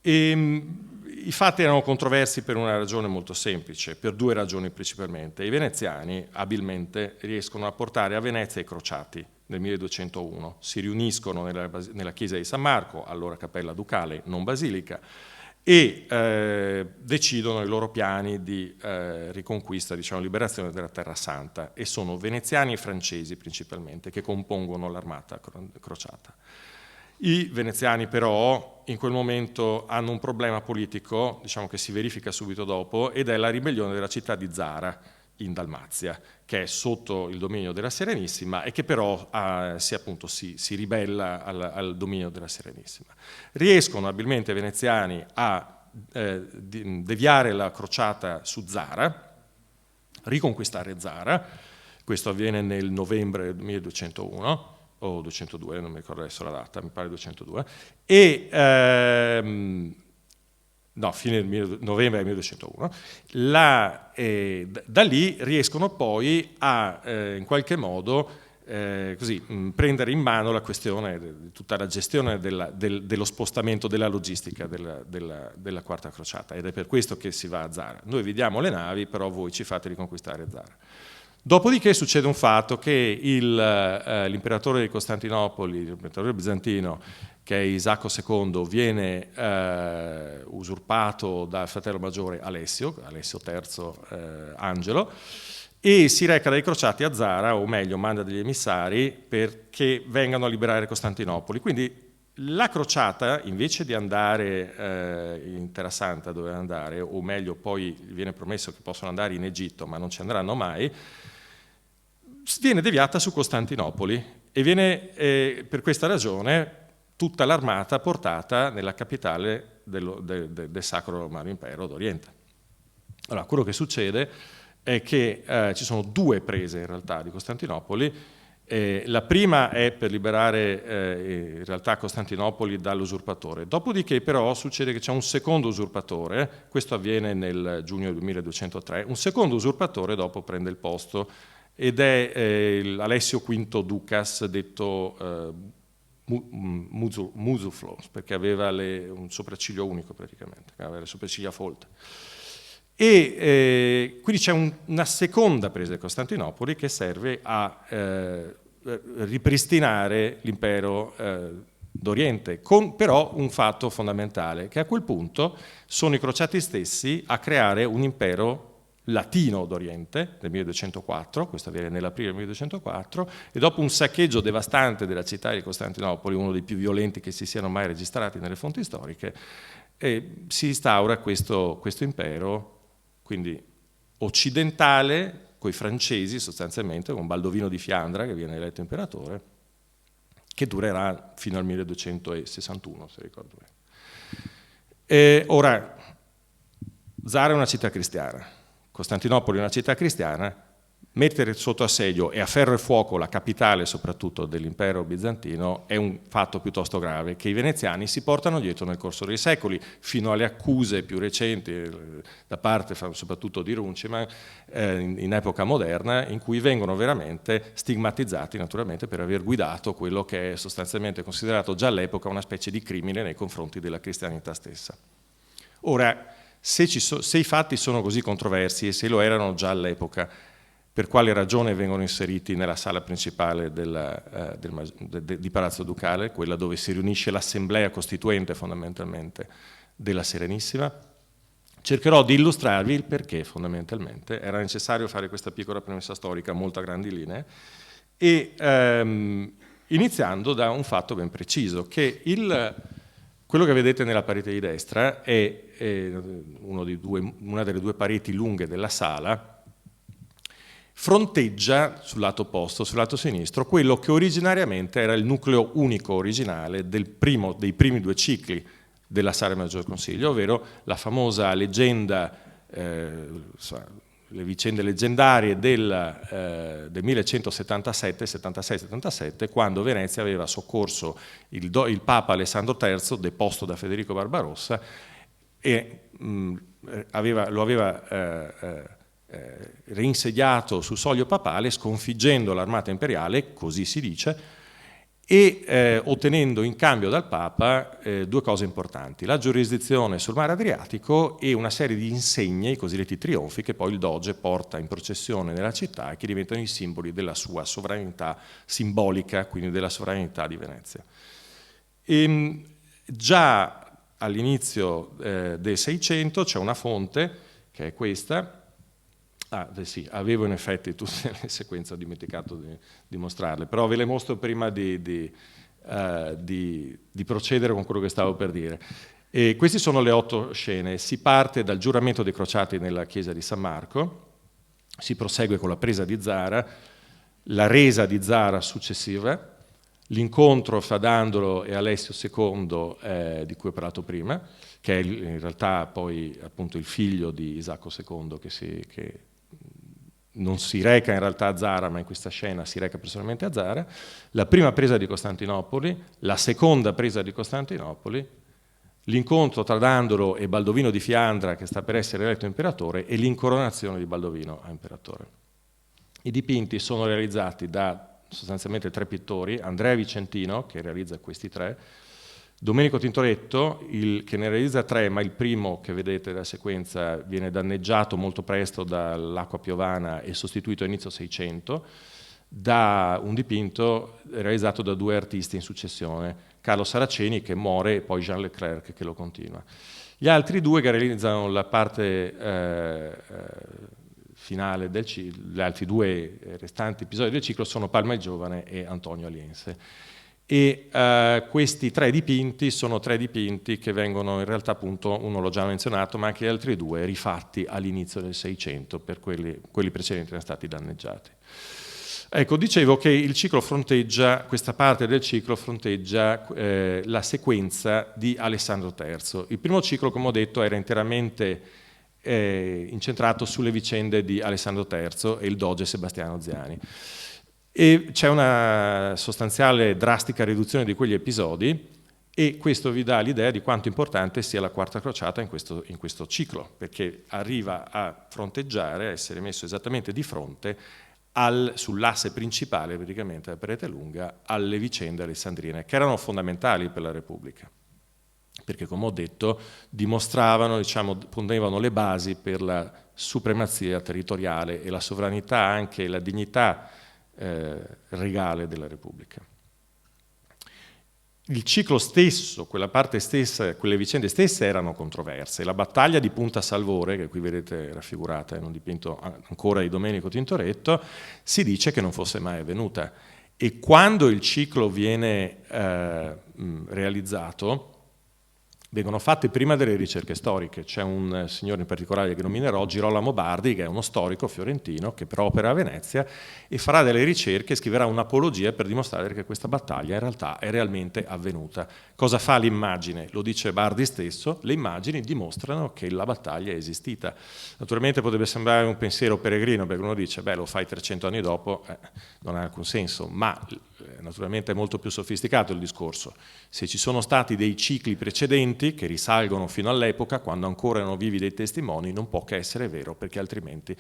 I fatti erano controversi per una ragione molto semplice, per due ragioni principalmente. I veneziani abilmente riescono a portare a Venezia i crociati nel 1201, si riuniscono nella chiesa di San Marco, allora cappella ducale, non basilica, e decidono i loro piani di riconquista, diciamo liberazione della Terra Santa, e sono veneziani e francesi principalmente che compongono l'armata crociata. I veneziani però in quel momento hanno un problema politico, diciamo che si verifica subito dopo, ed è la ribellione della città di Zara in Dalmazia, che è sotto il dominio della Serenissima e che però si ribella al dominio della Serenissima. Riescono abilmente i veneziani a deviare la crociata su Zara, riconquistare Zara. Questo avviene nel novembre 1201, o 202, non mi ricordo adesso la data, mi pare 202, e fine novembre 1201, da lì riescono poi a in qualche modo prendere in mano la questione di tutta la gestione dello spostamento, della logistica della Quarta Crociata, ed è per questo che si va a Zara. Noi vi diamo le navi, però voi ci fate riconquistare Zara. Dopodiché succede un fatto che l'imperatore di Costantinopoli, l'imperatore bizantino, che è Isacco II, viene usurpato dal fratello maggiore Alessio III Angelo, e si reca dai crociati a Zara, o meglio manda degli emissari perché vengano a liberare Costantinopoli. Quindi la crociata, invece di andare in Terra Santa, doveva andare, o meglio poi viene promesso che possono andare in Egitto, ma non ci andranno mai, viene deviata su Costantinopoli, e viene per questa ragione tutta l'armata portata nella capitale del Sacro Romano Impero d'Oriente. Allora, quello che succede è che ci sono due prese in realtà di Costantinopoli, La prima è per liberare in realtà Costantinopoli dall'usurpatore. Dopodiché però succede che c'è un secondo usurpatore, questo avviene nel giugno del 1203, un secondo usurpatore dopo prende il posto ed è Alessio V Ducas, detto Musuflos, perché aveva un sopracciglio unico praticamente, aveva le sopracciglia folte. E quindi c'è una seconda presa di Costantinopoli che serve a ripristinare l'impero d'Oriente, con però un fatto fondamentale, che a quel punto sono i crociati stessi a creare un impero latino d'Oriente nel 1204, questo avviene nell'aprile del 1204, e dopo un saccheggio devastante della città di Costantinopoli, uno dei più violenti che si siano mai registrati nelle fonti storiche, si instaura questo impero, quindi occidentale, con i francesi sostanzialmente, con Baldovino di Fiandra che viene eletto imperatore, che durerà fino al 1261, se ricordo bene. Ora, Zara è una città cristiana, Costantinopoli è una città cristiana, mettere sotto assedio e a ferro e fuoco la capitale soprattutto dell'impero bizantino è un fatto piuttosto grave che i veneziani si portano dietro nel corso dei secoli, fino alle accuse più recenti da parte soprattutto di Runciman in epoca moderna, in cui vengono veramente stigmatizzati naturalmente per aver guidato quello che è sostanzialmente considerato già all'epoca una specie di crimine nei confronti della cristianità stessa. Ora, se i fatti sono così controversi e se lo erano già all'epoca, per quale ragione vengono inseriti nella sala principale di Palazzo Ducale, quella dove si riunisce l'assemblea costituente fondamentalmente della Serenissima? Cercherò di illustrarvi il perché fondamentalmente era necessario fare questa piccola premessa storica molto a grandi linee, e iniziando da un fatto ben preciso, che quello che vedete nella parete di destra è una delle due pareti lunghe della sala, fronteggia sul lato opposto, sul lato sinistro, quello che originariamente era il nucleo unico originale dei primi due cicli della Sala Maggior Consiglio, ovvero la famosa leggenda, le vicende leggendarie del 1177, quando Venezia aveva soccorso il Papa Alessandro III, deposto da Federico Barbarossa, e lo aveva reinsediato sul soglio papale, sconfiggendo l'armata imperiale, così si dice, e ottenendo in cambio dal Papa due cose importanti: la giurisdizione sul mare Adriatico e una serie di insegne, i cosiddetti trionfi, che poi il Doge porta in processione nella città e che diventano i simboli della sua sovranità simbolica, quindi della sovranità di Venezia. Già all'inizio del 600 c'è una fonte, che è questa. Sì, avevo in effetti tutte le sequenze, ho dimenticato di mostrarle, però ve le mostro prima di procedere con quello che stavo per dire. E queste sono le 8 scene. Si parte dal giuramento dei crociati nella chiesa di San Marco, si prosegue con la presa di Zara, la resa di Zara successiva, l'incontro fra Dandolo e Alessio II di cui ho parlato prima, che è in realtà poi appunto il figlio di Isacco II che non si reca in realtà a Zara, ma in questa scena si reca personalmente a Zara, la prima presa di Costantinopoli, la seconda presa di Costantinopoli, l'incontro tra Dandolo e Baldovino di Fiandra, che sta per essere eletto imperatore, e l'incoronazione di Baldovino a imperatore. I dipinti sono realizzati da sostanzialmente 3 pittori: Andrea Vicentino, che realizza questi 3, Domenico Tintoretto, che ne realizza 3, ma il primo che vedete nella sequenza viene danneggiato molto presto dall'acqua piovana e sostituito a inizio 600 da un dipinto realizzato da 2 artisti in successione, Carlo Saraceni, che muore, e poi Jean Leclerc, che lo continua. Gli altri 2 che realizzano la parte finale gli altri 2 restanti episodi del ciclo sono Palma il Giovane e Antonio Aliense. E questi 3 dipinti sono 3 dipinti che vengono in realtà, appunto, uno l'ho già menzionato, ma anche gli altri 2 rifatti all'inizio del 600, per quelli precedenti erano stati danneggiati. Ecco, dicevo che il ciclo fronteggia, questa parte del ciclo fronteggia la sequenza di Alessandro III. Il primo ciclo, come ho detto, era interamente incentrato sulle vicende di Alessandro III e il doge Sebastiano Ziani. E c'è una sostanziale drastica riduzione di quegli episodi, e questo vi dà l'idea di quanto importante sia la quarta crociata in questo ciclo, perché arriva a fronteggiare, a essere messo esattamente di fronte sull'asse principale praticamente della parete lunga alle vicende alessandrine, che erano fondamentali per la Repubblica, perché come ho detto dimostravano, ponevano le basi per la supremazia territoriale e la sovranità, anche la dignità regale della Repubblica. Il ciclo stesso, quella parte stessa, quelle vicende stesse erano controverse. La battaglia di Punta Salvore, che qui vedete raffigurata in un dipinto ancora di Domenico Tintoretto, si dice che non fosse mai avvenuta. E quando il ciclo viene realizzato, vengono fatte prima delle ricerche storiche. C'è un signore in particolare che nominerò, Girolamo Bardi, che è uno storico fiorentino che però opera a Venezia e farà delle ricerche, scriverà un'apologia per dimostrare che questa battaglia in realtà è realmente avvenuta. Cosa fa l'immagine? Lo dice Bardi stesso, le immagini dimostrano che la battaglia è esistita. Naturalmente potrebbe sembrare un pensiero peregrino, perché uno dice, beh, lo fai 300 anni dopo, non ha alcun senso, ma naturalmente è molto più sofisticato il discorso. Se ci sono stati dei cicli precedenti che risalgono fino all'epoca, quando ancora erano vivi dei testimoni, non può che essere vero, perché altrimenti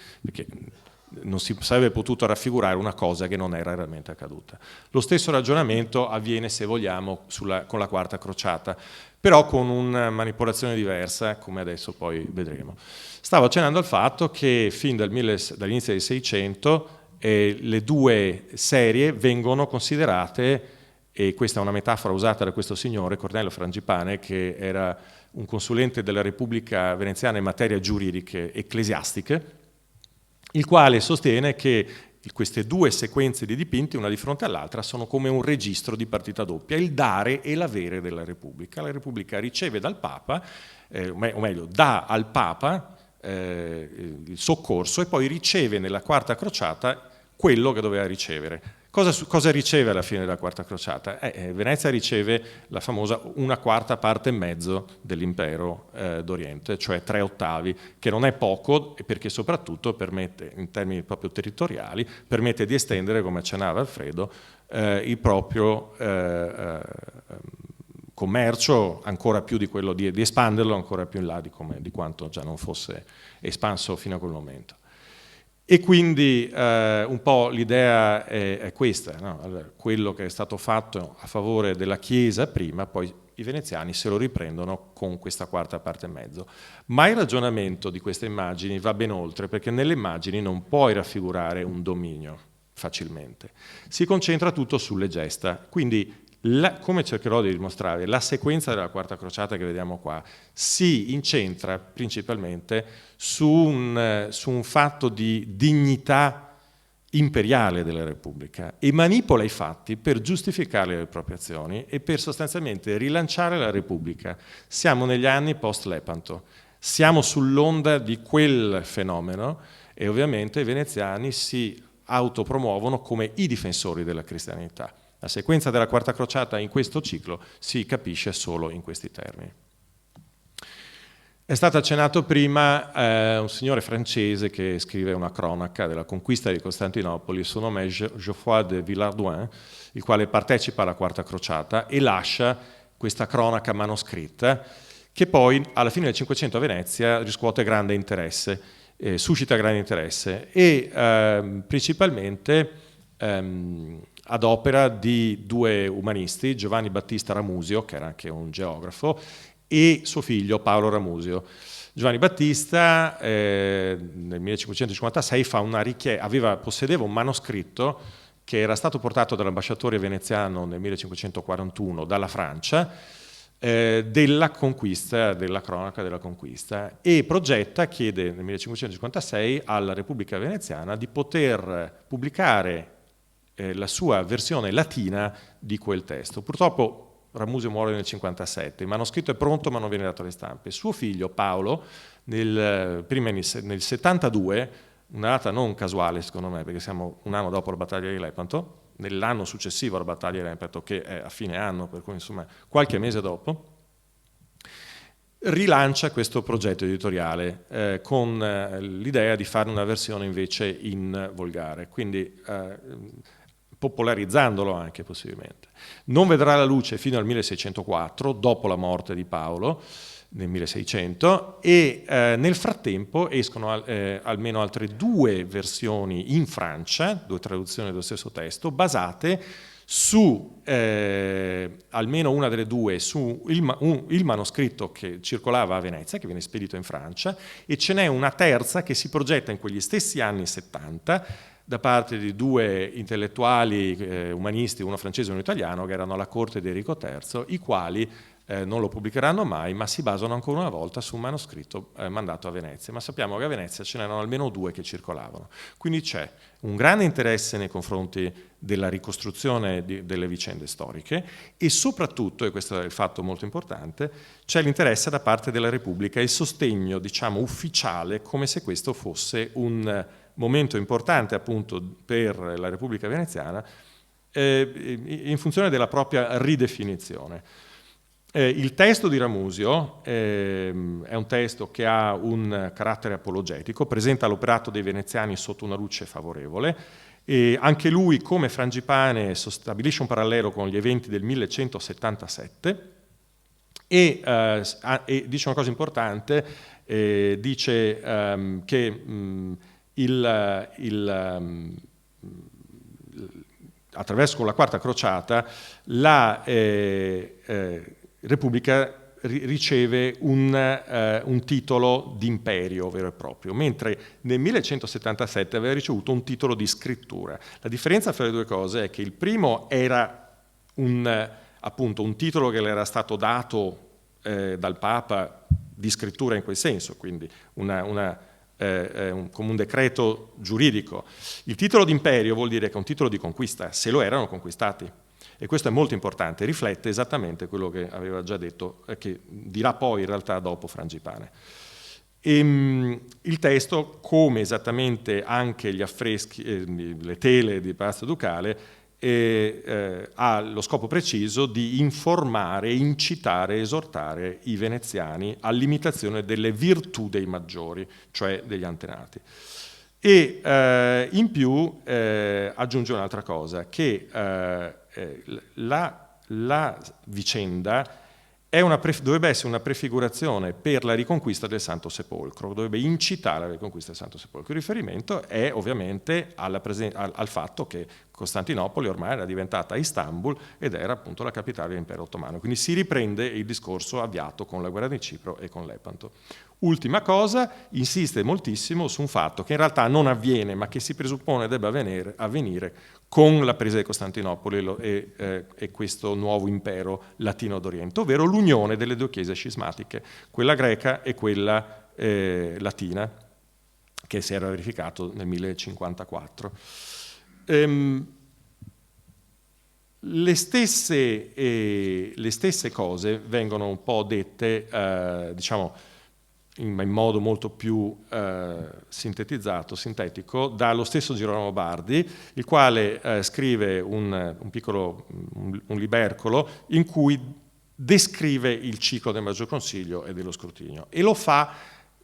non si sarebbe potuto raffigurare una cosa che non era realmente accaduta. Lo stesso ragionamento avviene, se vogliamo, con la quarta crociata, però con una manipolazione diversa, come adesso poi vedremo. Stavo accennando al fatto che fin dall'inizio del 600 le due serie vengono considerate, e questa è una metafora usata da questo signore, Cornelio Frangipane, che era un consulente della Repubblica Veneziana in materie giuridiche ecclesiastiche, il quale sostiene che queste due sequenze di dipinti, una di fronte all'altra, sono come un registro di partita doppia, il dare e l'avere della Repubblica. La Repubblica riceve dal Papa, o meglio, dà al Papa il soccorso e poi riceve nella quarta crociata quello che doveva ricevere. Cosa riceve alla fine della quarta crociata? Venezia riceve la famosa 1/4 parte e mezzo dell'impero d'Oriente, cioè 3/8, che non è poco, perché soprattutto permette, in termini proprio territoriali, permette di estendere, come accennava Alfredo, il proprio commercio ancora più di quello di espanderlo ancora più in là di quanto già non fosse espanso fino a quel momento. E quindi un po' l'idea è questa, no? Allora, quello che è stato fatto a favore della Chiesa prima, poi i veneziani se lo riprendono con questa quarta parte e mezzo. Ma il ragionamento di queste immagini va ben oltre, perché nelle immagini non puoi raffigurare un dominio facilmente. Si concentra tutto sulle gesta, quindi come cercherò di dimostrare, la sequenza della quarta crociata che vediamo qua si incentra principalmente su un fatto di dignità imperiale della Repubblica e manipola i fatti per giustificare le proprie azioni e per sostanzialmente rilanciare la Repubblica. Siamo negli anni post-Lepanto, siamo sull'onda di quel fenomeno e ovviamente i veneziani si autopromuovono come i difensori della cristianità. La sequenza della quarta crociata in questo ciclo si capisce solo in questi termini. È stato accennato prima un signore francese che scrive una cronaca della conquista di Costantinopoli, il suo nome è Geoffroy de Villardouin, il quale partecipa alla quarta crociata e lascia questa cronaca manoscritta che poi alla fine del Cinquecento a Venezia riscuote grande interesse, suscita grande interesse e principalmente ad opera di due umanisti, Giovanni Battista Ramusio, che era anche un geografo, e suo figlio Paolo Ramusio. Giovanni Battista nel 1556 fa una possedeva un manoscritto che era stato portato dall'ambasciatore veneziano nel 1541 dalla Francia della conquista, della cronaca della conquista, e chiede nel 1556 alla Repubblica Veneziana di poter pubblicare la sua versione latina di quel testo. Purtroppo Ramusio muore nel 57, il manoscritto è pronto ma non viene dato alle stampe. Suo figlio Paolo nel 72, una data non casuale secondo me, perché siamo un anno dopo la battaglia di Lepanto, nell'anno successivo alla battaglia di Lepanto, che è a fine anno, per cui insomma qualche mese dopo, rilancia questo progetto editoriale con l'idea di fare una versione invece in volgare. Quindi popolarizzandolo anche possibilmente. Non vedrà la luce fino al 1604, dopo la morte di Paolo, nel 1600, e nel frattempo escono almeno altre 2 versioni in Francia, 2 traduzioni dello stesso testo, basate su, almeno una delle 2, su il manoscritto che circolava a Venezia, che viene spedito in Francia, e ce n'è una terza che si progetta in quegli stessi anni 70 da parte di 2 intellettuali umanisti, uno francese e uno italiano, che erano alla corte di Enrico III, i quali non lo pubblicheranno mai, ma si basano ancora una volta su un manoscritto mandato a Venezia. Ma sappiamo che a Venezia ce n'erano almeno 2 che circolavano. Quindi c'è un grande interesse nei confronti della ricostruzione delle vicende storiche e soprattutto, e questo è il fatto molto importante, c'è l'interesse da parte della Repubblica e il sostegno, diciamo, ufficiale, come se questo fosse un momento importante appunto per la Repubblica Veneziana in funzione della propria ridefinizione. Il testo di Ramusio è un testo che ha un carattere apologetico, presenta l'operato dei veneziani sotto una luce favorevole, e anche lui, come Frangipane, stabilisce un parallelo con gli eventi del 1177 e dice una cosa importante, dice che attraverso la Quarta Crociata la Repubblica riceve un titolo di imperio vero e proprio, mentre nel 1177 aveva ricevuto un titolo di scrittura. La differenza fra le 2 cose è che il primo era appunto un titolo che le era stato dato dal Papa di scrittura in quel senso, quindi come un decreto giuridico. Il titolo di imperio vuol dire che è un titolo di conquista, se lo erano conquistati. E questo è molto importante, riflette esattamente quello che aveva già detto, che dirà poi in realtà dopo Frangipane. Il testo, come esattamente anche gli affreschi, le tele di Palazzo Ducale, ha lo scopo preciso di informare, incitare, esortare i veneziani all'imitazione delle virtù dei maggiori, cioè degli antenati. E in più aggiunge un'altra cosa, che la vicenda dovrebbe essere una prefigurazione per la riconquista del Santo Sepolcro, dovrebbe incitare alla riconquista del Santo Sepolcro. Il riferimento è ovviamente al fatto che Costantinopoli ormai era diventata Istanbul ed era appunto la capitale dell'impero ottomano. Quindi si riprende il discorso avviato con la guerra di Cipro e con Lepanto. Ultima cosa, insiste moltissimo su un fatto che in realtà non avviene, ma che si presuppone debba avvenire con la presa di Costantinopoli e questo nuovo impero latino d'Oriente, ovvero l'unione delle 2 chiese scismatiche, quella greca e quella latina, che si era verificato nel 1054. Le stesse cose vengono un po' dette, diciamo, in modo molto più sintetico, dallo stesso Girolamo Bardi, il quale scrive un libercolo in cui descrive il ciclo del Maggior Consiglio e dello scrutinio, e lo fa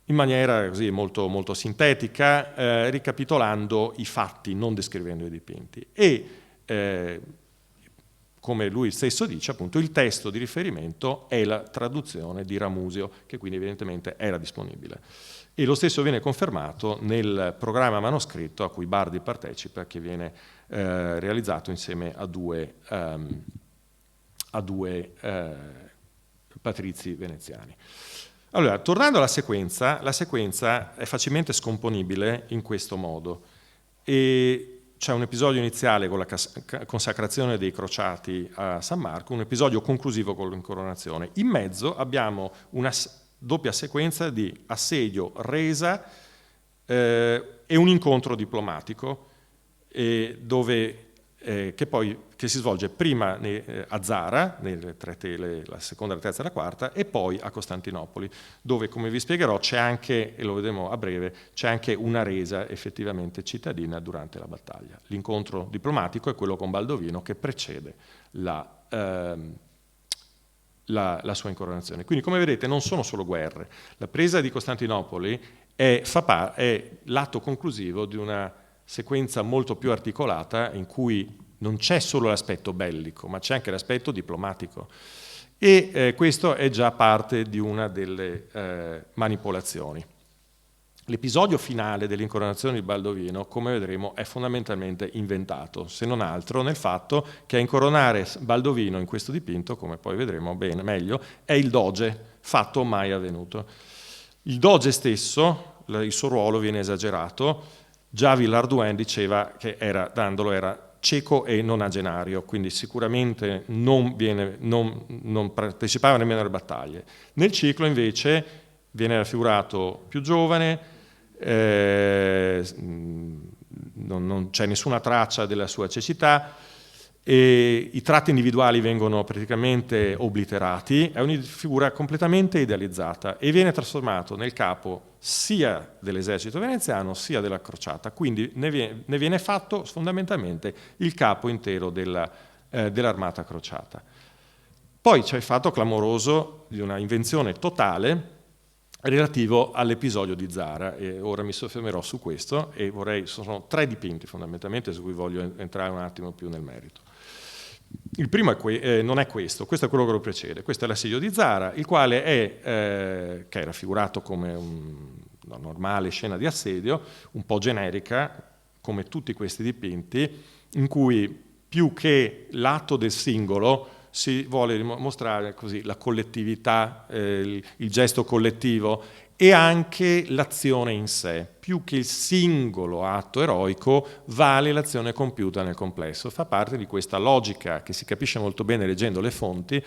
in maniera così molto, molto sintetica, ricapitolando i fatti, non descrivendo i dipinti. E come lui stesso dice, appunto, il testo di riferimento è la traduzione di Ramusio, che quindi evidentemente era disponibile. E lo stesso viene confermato nel programma manoscritto a cui Bardi partecipa, che viene realizzato insieme a due patrizi veneziani. Allora, tornando alla sequenza, la sequenza è facilmente scomponibile in questo modo. E c'è un episodio iniziale con la consacrazione dei crociati a San Marco, un episodio conclusivo con l'incoronazione. In mezzo abbiamo una doppia sequenza di assedio, resa e un incontro diplomatico che si svolge prima a Zara, nelle 3 tele, la seconda, la terza e la quarta, e poi a Costantinopoli, dove, come vi spiegherò, c'è anche, e lo vedremo a breve, c'è anche una resa effettivamente cittadina durante la battaglia. L'incontro diplomatico è quello con Baldovino che precede la sua incoronazione. Quindi, come vedete, non sono solo guerre. La presa di Costantinopoli è l'atto conclusivo di una sequenza molto più articolata in cui non c'è solo l'aspetto bellico, ma c'è anche l'aspetto diplomatico. E questo è già parte di una delle manipolazioni. L'episodio finale dell'incoronazione di Baldovino, come vedremo, è fondamentalmente inventato, se non altro nel fatto che a incoronare Baldovino in questo dipinto, come poi vedremo bene, meglio, è il doge, fatto mai avvenuto. Il doge stesso, il suo ruolo viene esagerato. Già Villardouin diceva che era cieco e nonagenario, quindi sicuramente non partecipava nemmeno alle battaglie. Nel ciclo invece viene raffigurato più giovane, non c'è nessuna traccia della sua cecità, e i tratti individuali vengono praticamente obliterati, è una figura completamente idealizzata e viene trasformato nel capo sia dell'esercito veneziano sia della crociata, quindi ne viene fatto fondamentalmente il capo intero dell'armata crociata. Poi c'è il fatto clamoroso di una invenzione totale relativo all'episodio di Zara, e ora mi soffermerò su questo e sono 3 dipinti fondamentalmente su cui voglio entrare un attimo più nel merito. Il primo non è questo è quello che lo precede, questo è l'assedio di Zara, il quale che è raffigurato come una normale scena di assedio, un po' generica, come tutti questi dipinti, in cui più che l'atto del singolo si vuole mostrare così la collettività, il gesto collettivo e anche l'azione in sé. Più che il singolo atto eroico vale l'azione compiuta nel complesso. Fa parte di questa logica che si capisce molto bene leggendo le fonti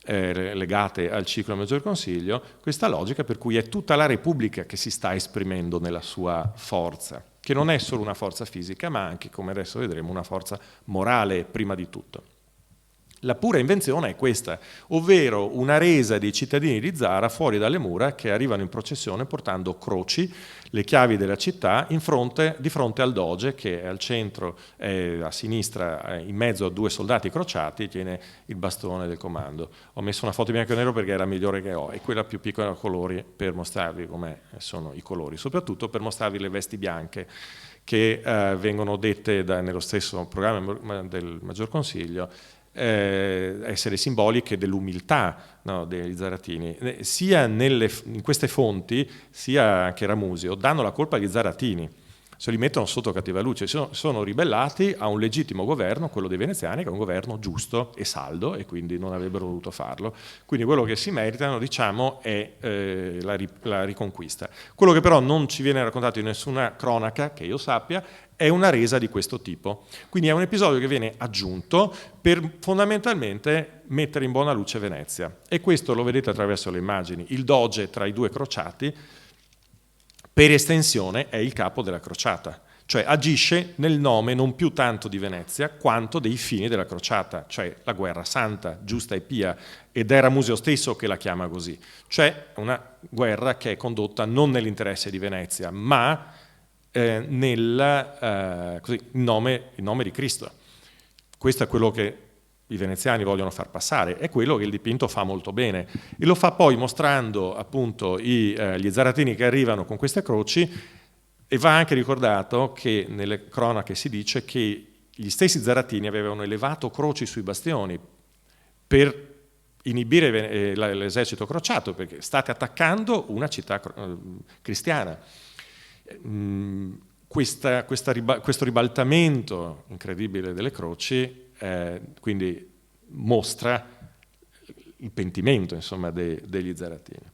legate al ciclo Maggior Consiglio, questa logica per cui è tutta la Repubblica che si sta esprimendo nella sua forza, che non è solo una forza fisica, ma anche, come adesso vedremo, una forza morale prima di tutto. La pura invenzione è questa, ovvero una resa dei cittadini di Zara fuori dalle mura che arrivano in processione portando croci, le chiavi della città, di fronte al doge che è al centro, a sinistra, in mezzo a 2 soldati crociati, tiene il bastone del comando. Ho messo una foto in bianco e nero perché era la migliore che ho, e quella più piccola a colori per mostrarvi come sono i colori, soprattutto per mostrarvi le vesti bianche che vengono dette nello stesso programma del Maggior Consiglio essere simboliche dell'umiltà, no, degli zaratini. Sia in queste fonti, sia anche Ramusio, danno la colpa agli zaratini, se li mettono sotto cattiva luce, sono ribellati a un legittimo governo, quello dei veneziani, che è un governo giusto e saldo, e quindi non avrebbero dovuto farlo. Quindi quello che si meritano, diciamo, è la riconquista. Quello che però non ci viene raccontato in nessuna cronaca, che io sappia, è una resa di questo tipo. Quindi è un episodio che viene aggiunto per fondamentalmente mettere in buona luce Venezia. E questo lo vedete attraverso le immagini. Il doge tra i 2 crociati, per estensione, è il capo della crociata, cioè agisce nel nome non più tanto di Venezia quanto dei fini della crociata, cioè la guerra santa, giusta e pia, ed è Ramusio stesso che la chiama così, cioè una guerra che è condotta non nell'interesse di Venezia, ma in nome di Cristo. Questo è quello che i veneziani vogliono far passare, è quello che il dipinto fa molto bene, e lo fa poi mostrando appunto gli zaratini che arrivano con queste croci. E va anche ricordato che nelle cronache si dice che gli stessi zaratini avevano elevato croci sui bastioni per inibire l'esercito crociato, perché state attaccando una città cristiana. Questo ribaltamento incredibile delle croci quindi mostra il pentimento, insomma, degli zaratini.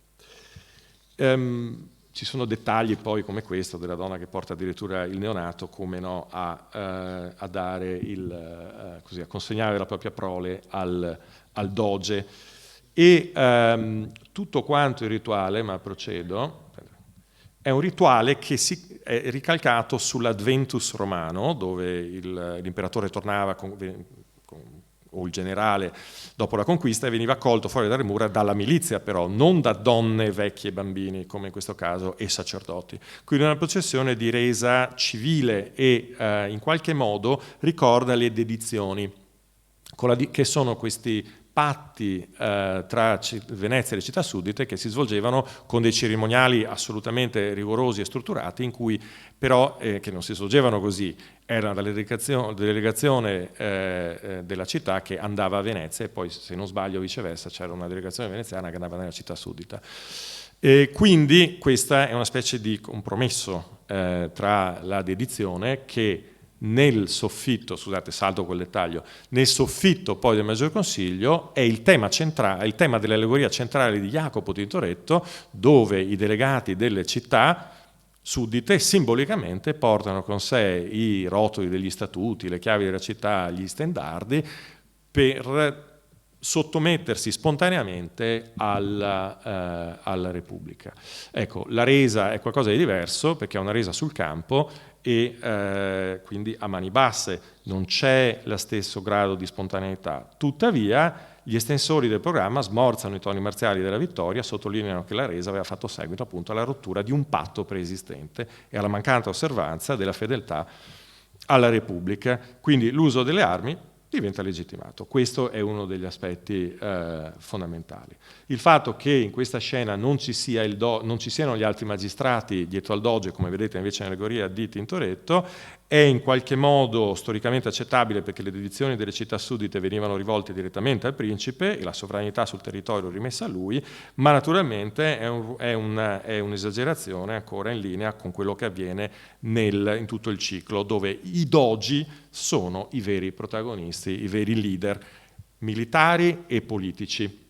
Ci sono dettagli poi come questo della donna che porta addirittura il neonato, come no, a dare così, a consegnare la propria prole al doge. E tutto quanto il rituale, ma procedo, è un rituale che è ricalcato sull'Adventus romano, dove l'imperatore tornava o il generale dopo la conquista e veniva accolto fuori dalle mura dalla milizia, però non da donne, vecchi e bambini come in questo caso, e sacerdoti. Quindi una processione di resa civile e in qualche modo ricorda le dedizioni che sono questi patti tra Venezia e le città suddite che si svolgevano con dei cerimoniali assolutamente rigorosi e strutturati, in cui però, che non si svolgevano così, era una delegazione della città che andava a Venezia e poi, se non sbaglio, viceversa, c'era una delegazione veneziana che andava nella città suddita. E quindi questa è una specie di compromesso tra la dedizione che nel soffitto, scusate, salto quel dettaglio, nel soffitto poi del Maggior Consiglio è il tema centrale, il tema dell'allegoria centrale di Jacopo Tintoretto, dove i delegati delle città suddite simbolicamente portano con sé i rotoli degli statuti, le chiavi della città, gli stendardi, per sottomettersi spontaneamente alla Repubblica. Ecco, la resa è qualcosa di diverso, perché è una resa sul campo e quindi a mani basse, non c'è lo stesso grado di spontaneità. Tuttavia gli estensori del programma smorzano i toni marziali della vittoria, sottolineano che la resa aveva fatto seguito appunto alla rottura di un patto preesistente e alla mancata osservanza della fedeltà alla Repubblica. Quindi l'uso delle armi diventa legittimato. Questo è uno degli aspetti fondamentali. Il fatto che in questa scena non ci siano gli altri magistrati dietro al doge, come vedete invece nell'allegoria di Tintoretto, è in qualche modo storicamente accettabile, perché le dedizioni delle città suddite venivano rivolte direttamente al principe e la sovranità sul territorio rimessa a lui, ma naturalmente è un'esagerazione ancora in linea con quello che avviene in tutto il ciclo, dove i dogi sono i veri protagonisti, i veri leader militari e politici.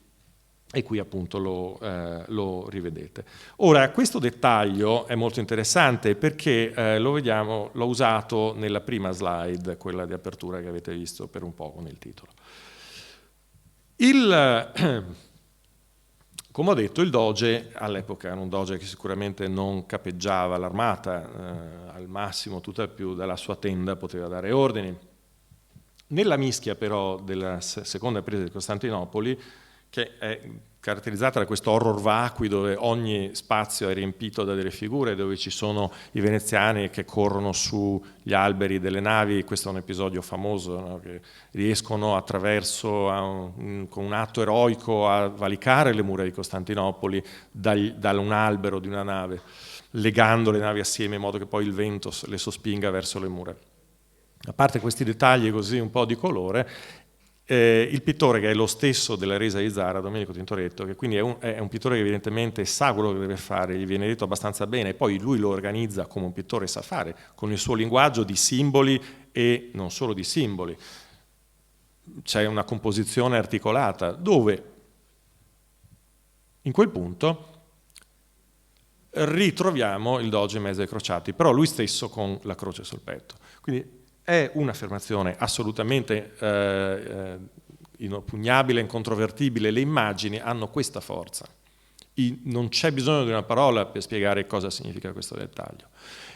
E qui appunto lo rivedete. Ora, questo dettaglio è molto interessante perché l'ho usato nella prima slide, quella di apertura che avete visto per un po' nel titolo. Come ho detto, il doge all'epoca era un doge che sicuramente non capeggiava l'armata, al massimo tutt'al più dalla sua tenda poteva dare ordini. Nella mischia però della seconda presa di Costantinopoli, che è caratterizzata da questo horror vacui dove ogni spazio è riempito da delle figure, dove ci sono i veneziani che corrono sugli alberi delle navi, questo è un episodio famoso, no? Che riescono attraverso, con un atto eroico, a valicare le mura di Costantinopoli da un albero di una nave, legando le navi assieme in modo che poi il vento le sospinga verso le mura. A parte questi dettagli così un po' di colore, il pittore, che è lo stesso della resa di Zara, Domenico Tintoretto, che quindi è un pittore che evidentemente sa quello che deve fare, gli viene detto abbastanza bene, e poi lui lo organizza come un pittore sa fare, con il suo linguaggio di simboli e non solo di simboli. C'è una composizione articolata, dove in quel punto ritroviamo il doge in mezzo ai crociati, però lui stesso con la croce sul petto. Quindi è un'affermazione assolutamente inoppugnabile, incontrovertibile. Le immagini hanno questa forza. Non c'è bisogno di una parola per spiegare cosa significa questo dettaglio.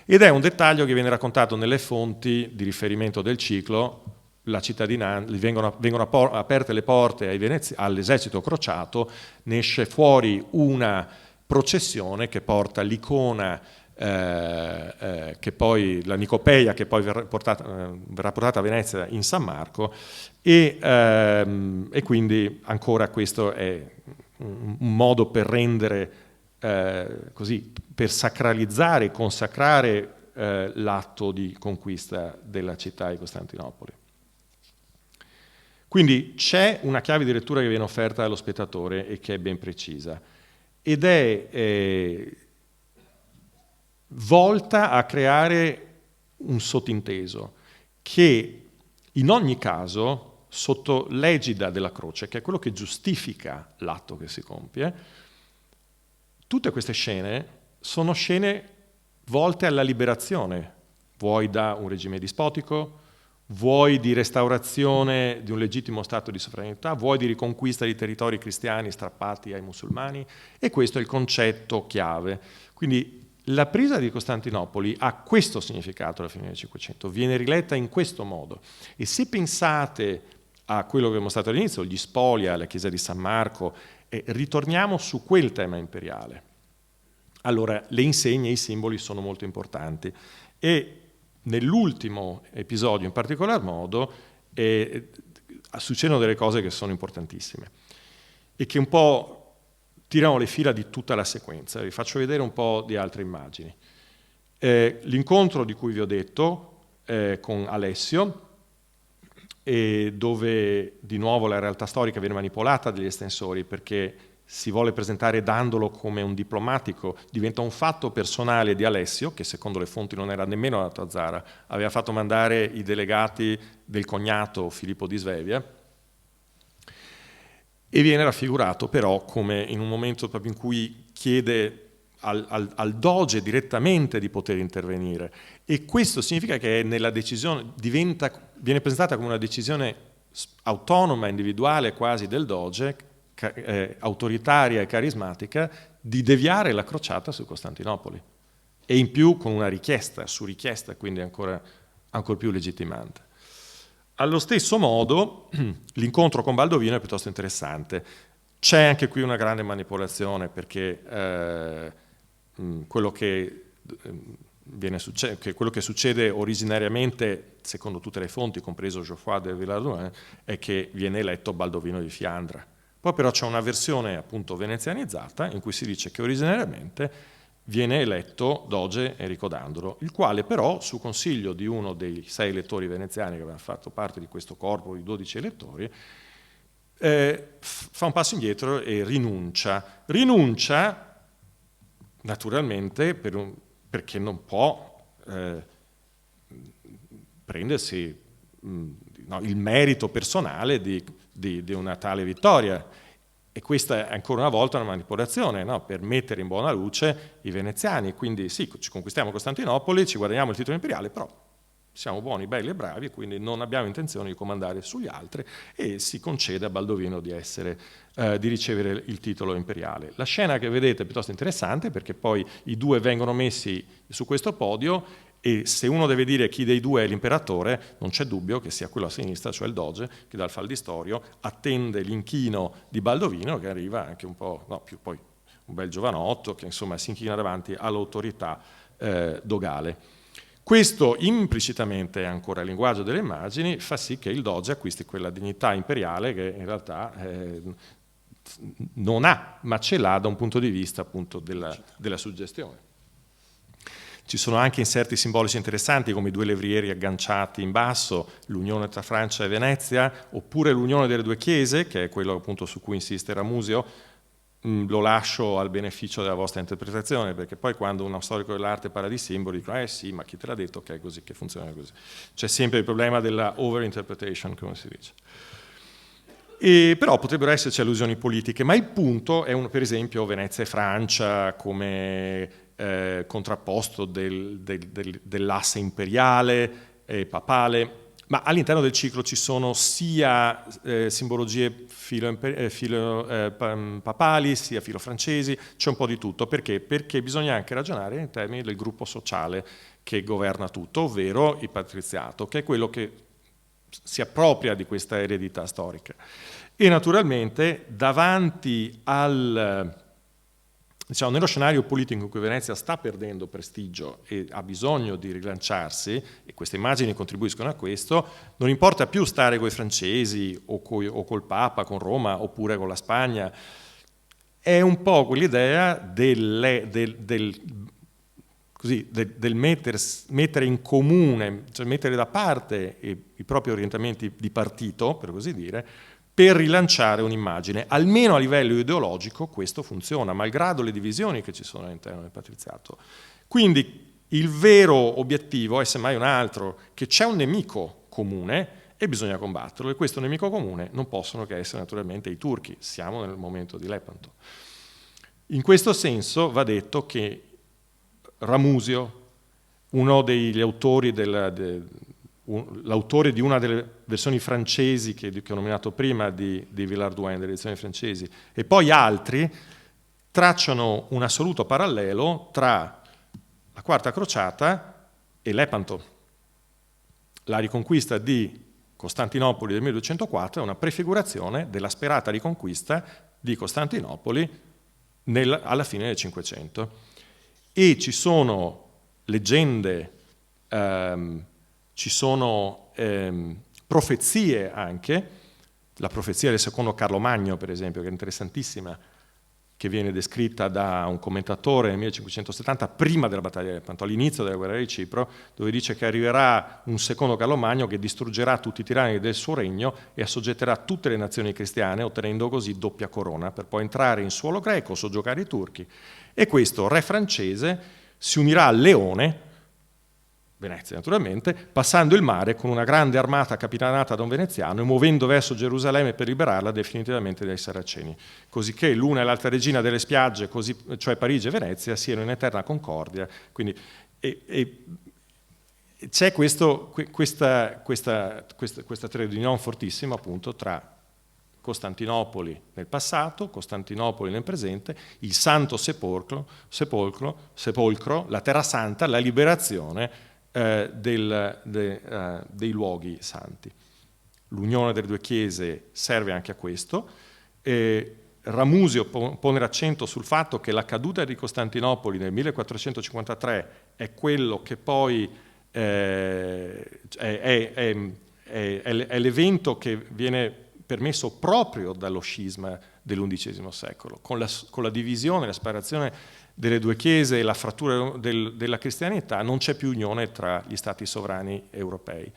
Ed è un dettaglio che viene raccontato nelle fonti di riferimento del ciclo. La cittadinanza, vengono aperte le porte all'esercito crociato, ne esce fuori una processione che porta l'icona, che poi la Nicopeia, che poi verrà portata a Venezia in San Marco, e quindi ancora questo è un modo per rendere così, per sacralizzare, consacrare l'atto di conquista della città di Costantinopoli. Quindi c'è una chiave di lettura che viene offerta allo spettatore e che è ben precisa, ed è volta a creare un sottinteso che in ogni caso, sotto l'egida della croce, che è quello che giustifica l'atto che si compie, tutte queste scene sono scene volte alla liberazione, vuoi da un regime dispotico, vuoi di restaurazione di un legittimo stato di sovranità, vuoi di riconquista di territori cristiani strappati ai musulmani, e questo è il concetto chiave. Quindi la presa di Costantinopoli ha questo significato alla fine del Cinquecento, viene riletta in questo modo. E se pensate a quello che abbiamo mostrato all'inizio, gli spolia, la chiesa di San Marco, ritorniamo su quel tema imperiale. Allora, le insegne, i simboli sono molto importanti, e nell'ultimo episodio in particolar modo succedono delle cose che sono importantissime e che un po' tirano le fila di tutta la sequenza. Vi faccio vedere un po' di altre immagini. L'incontro di cui vi ho detto con Alessio, dove di nuovo la realtà storica viene manipolata dagli estensori perché si vuole presentare dandolo come un diplomatico, diventa un fatto personale di Alessio, che secondo le fonti non era nemmeno andato a Zara, aveva fatto mandare i delegati del cognato Filippo di Svevia, e viene raffigurato però come in un momento proprio in cui chiede al doge direttamente di poter intervenire, e questo significa che nella decisione viene presentata come una decisione autonoma, individuale quasi del doge, autoritaria e carismatica, di deviare la crociata su Costantinopoli, e in più con una richiesta, su richiesta, quindi ancora più legittimante. Allo stesso modo l'incontro con Baldovino è piuttosto interessante. C'è anche qui una grande manipolazione, perché quello che succede originariamente, secondo tutte le fonti, compreso Geoffroy de Villehardouin, è che viene eletto Baldovino di Fiandra. Poi però c'è una versione appunto venezianizzata in cui si dice che originariamente viene eletto doge Enrico Dandolo, il quale però, su consiglio di uno dei 6 elettori veneziani che avevano fatto parte di questo corpo di 12 elettori, fa un passo indietro e rinuncia. Rinuncia naturalmente perché non può prendersi il merito personale di una tale vittoria. E questa è ancora una volta una manipolazione, no? Per mettere in buona luce i veneziani. Quindi sì, ci conquistiamo Costantinopoli, ci guadagniamo il titolo imperiale, però siamo buoni, belli e bravi, quindi non abbiamo intenzione di comandare sugli altri, e si concede a Baldovino di ricevere il titolo imperiale. La scena che vedete è piuttosto interessante, perché poi i due vengono messi su questo podio, e se uno deve dire chi dei due è l'imperatore, non c'è dubbio che sia quello a sinistra, cioè il doge, che dal faldistorio attende l'inchino di Baldovino, che arriva anche un po', no, più poi un bel giovanotto, che insomma si inchina davanti all'autorità dogale. Questo implicitamente, ancora il linguaggio delle immagini, fa sì che il doge acquisti quella dignità imperiale che in realtà non ha, ma ce l'ha da un punto di vista appunto della suggestione. Ci sono anche inserti simbolici interessanti, come i 2 levrieri agganciati in basso, l'unione tra Francia e Venezia, oppure l'unione delle 2 chiese, che è quello appunto su cui insiste Ramusio. Lo lascio al beneficio della vostra interpretazione, perché poi quando uno storico dell'arte parla di simboli dico sì, ma chi te l'ha detto che è così, che funziona così? C'è sempre il problema della overinterpretation, come si dice. Però potrebbero esserci allusioni politiche, ma il punto è per esempio Venezia e Francia come contrapposto dell'asse imperiale e papale, ma all'interno del ciclo ci sono sia simbologie papali, sia filofrancesi, c'è un po' di tutto. Perché? Perché bisogna anche ragionare in termini del gruppo sociale che governa tutto, ovvero il patriziato, che è quello che si appropria di questa eredità storica. E naturalmente davanti nello scenario politico in cui Venezia sta perdendo prestigio e ha bisogno di rilanciarsi, e queste immagini contribuiscono a questo, non importa più stare con i francesi o col Papa, con Roma, oppure con la Spagna. È un po' quell'idea del mettere in comune, cioè mettere da parte i propri orientamenti di partito, per così dire, per rilanciare un'immagine. Almeno a livello ideologico questo funziona, malgrado le divisioni che ci sono all'interno del patriziato. Quindi il vero obiettivo è semmai un altro, che c'è un nemico comune e bisogna combatterlo, e questo nemico comune non possono che essere naturalmente i turchi. Siamo nel momento di Lepanto. In questo senso va detto che Ramusio, uno degli autori l'autore di una delle versioni francesi che ho nominato prima di Villehardouin, delle edizioni francesi, e poi altri, tracciano un assoluto parallelo tra la Quarta Crociata e Lepanto. La riconquista di Costantinopoli del 1204 è una prefigurazione della sperata riconquista di Costantinopoli alla fine del Cinquecento. E ci sono leggende, ci sono profezie anche la profezia del secondo Carlo Magno, per esempio, che è interessantissima, che viene descritta da un commentatore nel 1570, prima della battaglia di Lepanto, all'inizio della guerra di Cipro, dove dice che arriverà un secondo Carlo Magno che distruggerà tutti i tiranni del suo regno e assoggetterà tutte le nazioni cristiane, ottenendo così doppia corona, per poi entrare in suolo greco, soggiogare i turchi. E questo re francese si unirà al leone, Venezia naturalmente, passando il mare con una grande armata capitanata da un veneziano e muovendo verso Gerusalemme per liberarla definitivamente dai saraceni, così che l'una e l'altra regina delle spiagge, cioè Parigi e Venezia, siano in eterna concordia. Quindi, c'è questa trait d'union fortissima appunto tra Costantinopoli nel passato, Costantinopoli nel presente, il Santo Sepolcro, la Terra Santa, la liberazione dei luoghi santi. L'unione delle due chiese serve anche a questo. Ramusio pone l'accento sul fatto che la caduta di Costantinopoli nel 1453 è quello che poi è l'evento che viene permesso proprio dallo scisma dell'undicesimo secolo, con la divisione, la separazione delle due chiese e la frattura della cristianità, non c'è più unione tra gli stati sovrani europei.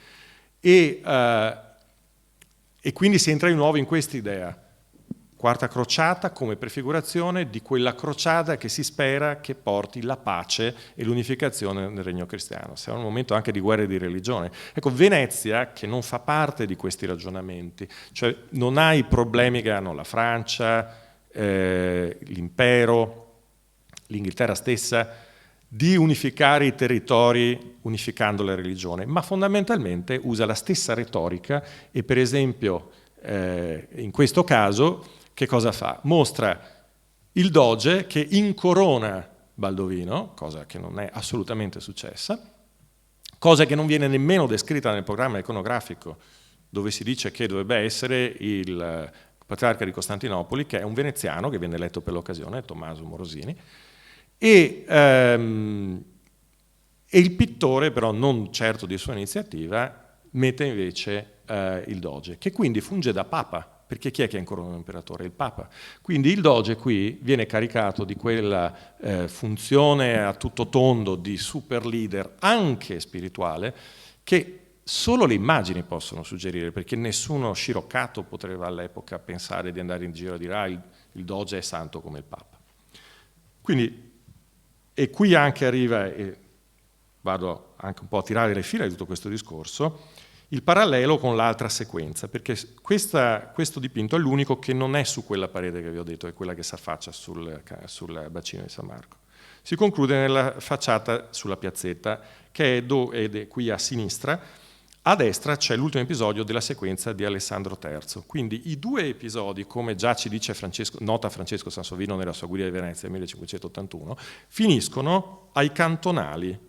E quindi si entra di nuovo in questa idea. Quarta crociata come prefigurazione di quella crociata che si spera che porti la pace e l'unificazione nel regno cristiano. Siamo in un momento anche di guerra e di religione. Ecco, Venezia, che non fa parte di questi ragionamenti, cioè non ha i problemi che hanno la Francia, l'impero, l'Inghilterra stessa, di unificare i territori unificando la religione, ma fondamentalmente usa la stessa retorica e per esempio in questo caso che cosa fa? Mostra il doge che incorona Baldovino, cosa che non è assolutamente successa, cosa che non viene nemmeno descritta nel programma iconografico, dove si dice che dovrebbe essere il patriarca di Costantinopoli, che è un veneziano che viene eletto per l'occasione, Tommaso Morosini, e il pittore, però non certo di sua iniziativa, mette invece il doge, che quindi funge da papa, perché chi è che incorona l'imperatore? Il papa. Quindi il doge qui viene caricato di quella funzione a tutto tondo di super leader, anche spirituale, che solo le immagini possono suggerire, perché nessuno sciroccato poteva all'epoca pensare di andare in giro a dire il doge è santo come il papa. Quindi, e qui anche arriva, e vado anche un po' a tirare le fila di tutto questo discorso, il parallelo con l'altra sequenza, perché questo dipinto è l'unico che non è su quella parete che vi ho detto, è quella che si affaccia sul bacino di San Marco. Si conclude nella facciata sulla piazzetta, che è qui a sinistra. A destra c'è l'ultimo episodio della sequenza di Alessandro III. Quindi i due episodi, come già ci dice nota Francesco Sansovino nella sua Guida di Venezia 1581, finiscono ai cantonali.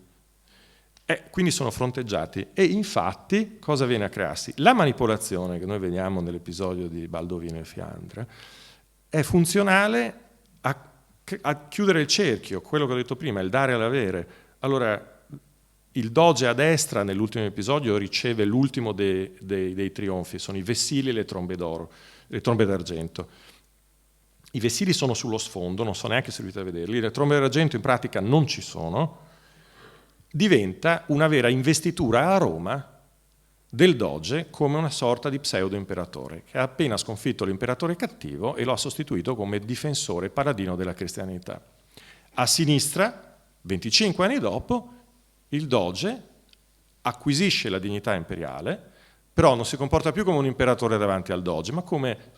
Quindi sono fronteggiati e infatti cosa viene a crearsi? La manipolazione che noi vediamo nell'episodio di Baldovino e Fiandra è funzionale a chiudere il cerchio, quello che ho detto prima, il dare all'avere. Allora, il doge a destra nell'ultimo episodio riceve l'ultimo dei trionfi, sono i vessili e le trombe d'oro, le trombe d'argento. I vessili sono sullo sfondo, non sono neanche se riuscite a vederli, le trombe d'argento in pratica non ci sono. Diventa una vera investitura a Roma del doge come una sorta di pseudo-imperatore, che ha appena sconfitto l'imperatore cattivo e lo ha sostituito come difensore paladino della cristianità. A sinistra, 25 anni dopo, il doge acquisisce la dignità imperiale, però non si comporta più come un imperatore davanti al doge,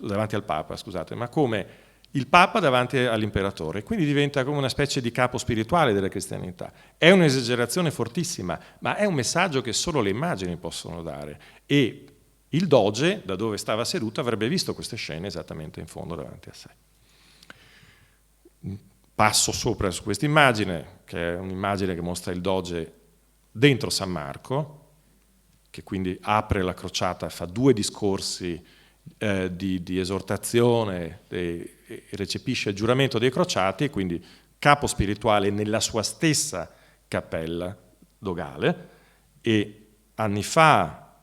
davanti al papa, scusate, ma come il papa davanti all'imperatore, quindi diventa come una specie di capo spirituale della cristianità. È un'esagerazione fortissima, ma è un messaggio che solo le immagini possono dare. E il doge, da dove stava seduto, avrebbe visto queste scene esattamente in fondo davanti a sé. Passo sopra su questa immagine, che è un'immagine che mostra il doge dentro San Marco, che quindi apre la crociata, fa due discorsi di esortazione e recepisce il giuramento dei crociati, quindi capo spirituale nella sua stessa cappella dogale. E anni fa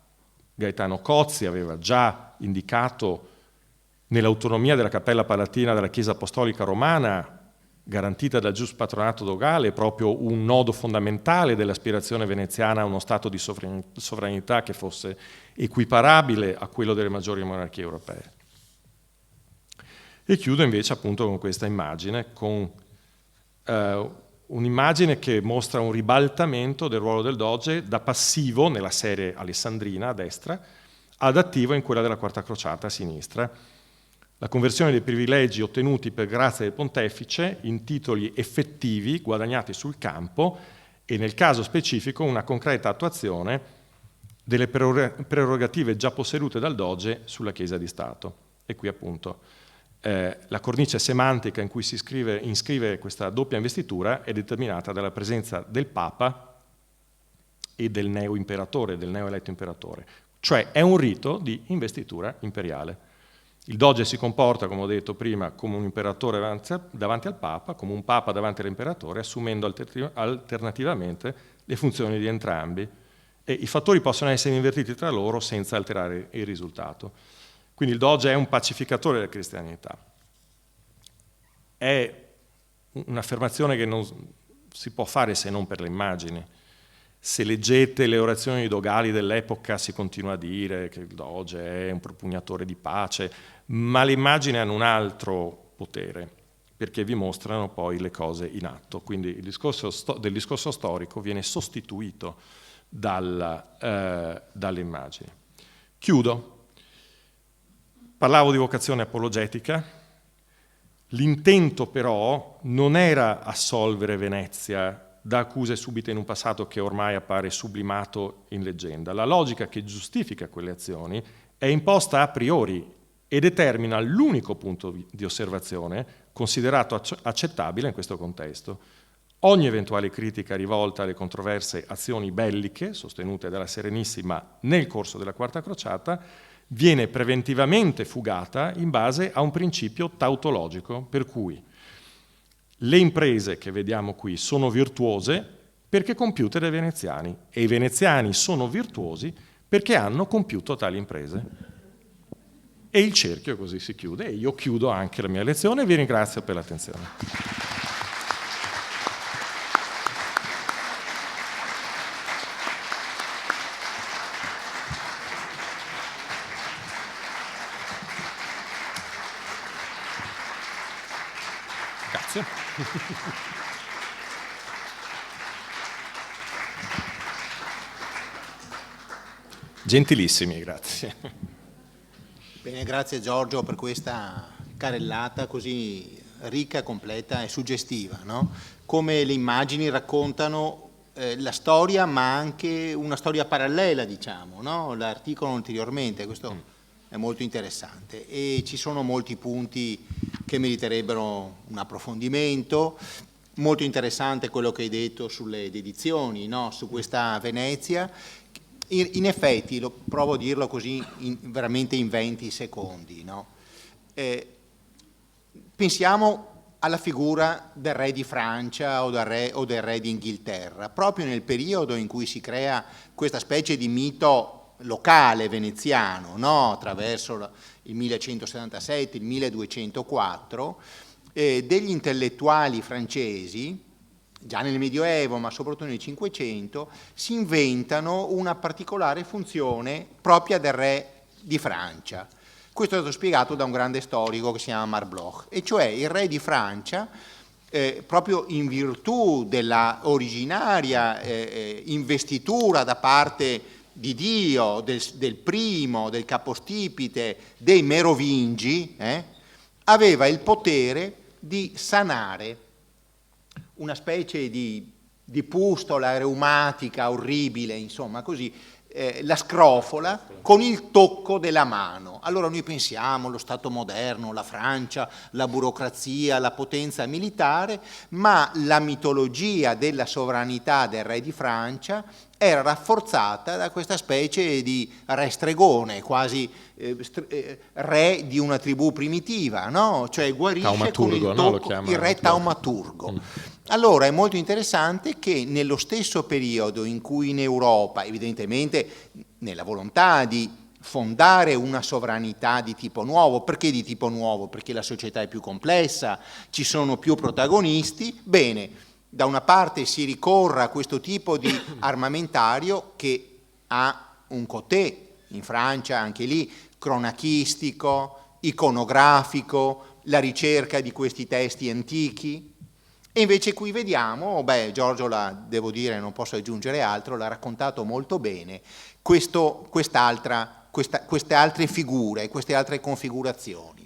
Gaetano Cozzi aveva già indicato nell'autonomia della Cappella Palatina della Chiesa Apostolica Romana, garantita dal gius patronato dogale, proprio un nodo fondamentale dell'aspirazione veneziana a uno stato di sovranità che fosse equiparabile a quello delle maggiori monarchie europee. E chiudo invece appunto con questa immagine, con un'immagine che mostra un ribaltamento del ruolo del doge da passivo nella serie alessandrina a destra ad attivo in quella della Quarta Crociata a sinistra. La conversione dei privilegi ottenuti per grazia del pontefice in titoli effettivi guadagnati sul campo e nel caso specifico una concreta attuazione delle prerogative già possedute dal doge sulla Chiesa di Stato. E qui appunto la cornice semantica in cui si inscrive questa doppia investitura è determinata dalla presenza del Papa e del neo-imperatore, del neo-eletto imperatore. Cioè è un rito di investitura imperiale. Il doge si comporta, come ho detto prima, come un imperatore davanti al Papa, come un Papa davanti all'imperatore, assumendo alternativamente le funzioni di entrambi. E i fattori possono essere invertiti tra loro senza alterare il risultato. Quindi il doge è un pacificatore della cristianità. È un'affermazione che non si può fare se non per le immagini. Se leggete le orazioni dogali dell'epoca si continua a dire che il doge è un propugnatore di pace, ma le immagini hanno un altro potere, perché vi mostrano poi le cose in atto. Quindi il discorso del discorso storico viene sostituito dalle immagini. Chiudo. Parlavo di vocazione apologetica. L'intento però non era assolvere Venezia da accuse subite in un passato che ormai appare sublimato in leggenda. La logica che giustifica quelle azioni è imposta a priori e determina l'unico punto di osservazione considerato accettabile in questo contesto. Ogni eventuale critica rivolta alle controverse azioni belliche sostenute dalla Serenissima nel corso della Quarta Crociata viene preventivamente fugata in base a un principio tautologico, per cui le imprese che vediamo qui sono virtuose perché compiute dai veneziani e i veneziani sono virtuosi perché hanno compiuto tali imprese. E il cerchio così si chiude e io chiudo anche la mia lezione e vi ringrazio per l'attenzione. Grazie. Gentilissimi, grazie. Bene, grazie Giorgio per questa carrellata così ricca, completa e suggestiva, no? Come le immagini raccontano la storia, ma anche una storia parallela, diciamo, no? L'articolano ulteriormente, questo è molto interessante e ci sono molti punti che meriterebbero un approfondimento. Molto interessante quello che hai detto sulle dedizioni, no? Su questa Venezia. In effetti, provo a dirlo così veramente in 20 secondi, no? Pensiamo alla figura del re di Francia o del re di Inghilterra, proprio nel periodo in cui si crea questa specie di mito locale veneziano, no? Attraverso il 1177, il 1204, degli intellettuali francesi, già nel Medioevo ma soprattutto nel Cinquecento, si inventano una particolare funzione propria del re di Francia. Questo è stato spiegato da un grande storico che si chiama Marbloch, e cioè il re di Francia, proprio in virtù della originaria investitura da parte di Dio, del primo, del capostipite, dei Merovingi, aveva il potere di sanare una specie di pustola reumatica orribile, insomma così, la scrofola con il tocco della mano. Allora noi pensiamo allo Stato moderno, la Francia, la burocrazia, la potenza militare, ma la mitologia della sovranità del re di Francia era rafforzata da questa specie di re stregone, quasi re di una tribù primitiva, no? Cioè guarisce con il tocco, il re taumaturgo. Allora è molto interessante che nello stesso periodo in cui in Europa, evidentemente nella volontà di fondare una sovranità di tipo nuovo. Perché di tipo nuovo? Perché la società è più complessa, ci sono più protagonisti. Bene, da una parte si ricorre a questo tipo di armamentario che ha un côté, in Francia anche lì, cronachistico, iconografico, la ricerca di questi testi antichi. E invece qui vediamo, Giorgio, devo dire, non posso aggiungere altro, l'ha raccontato molto bene, queste altre figure, queste altre configurazioni.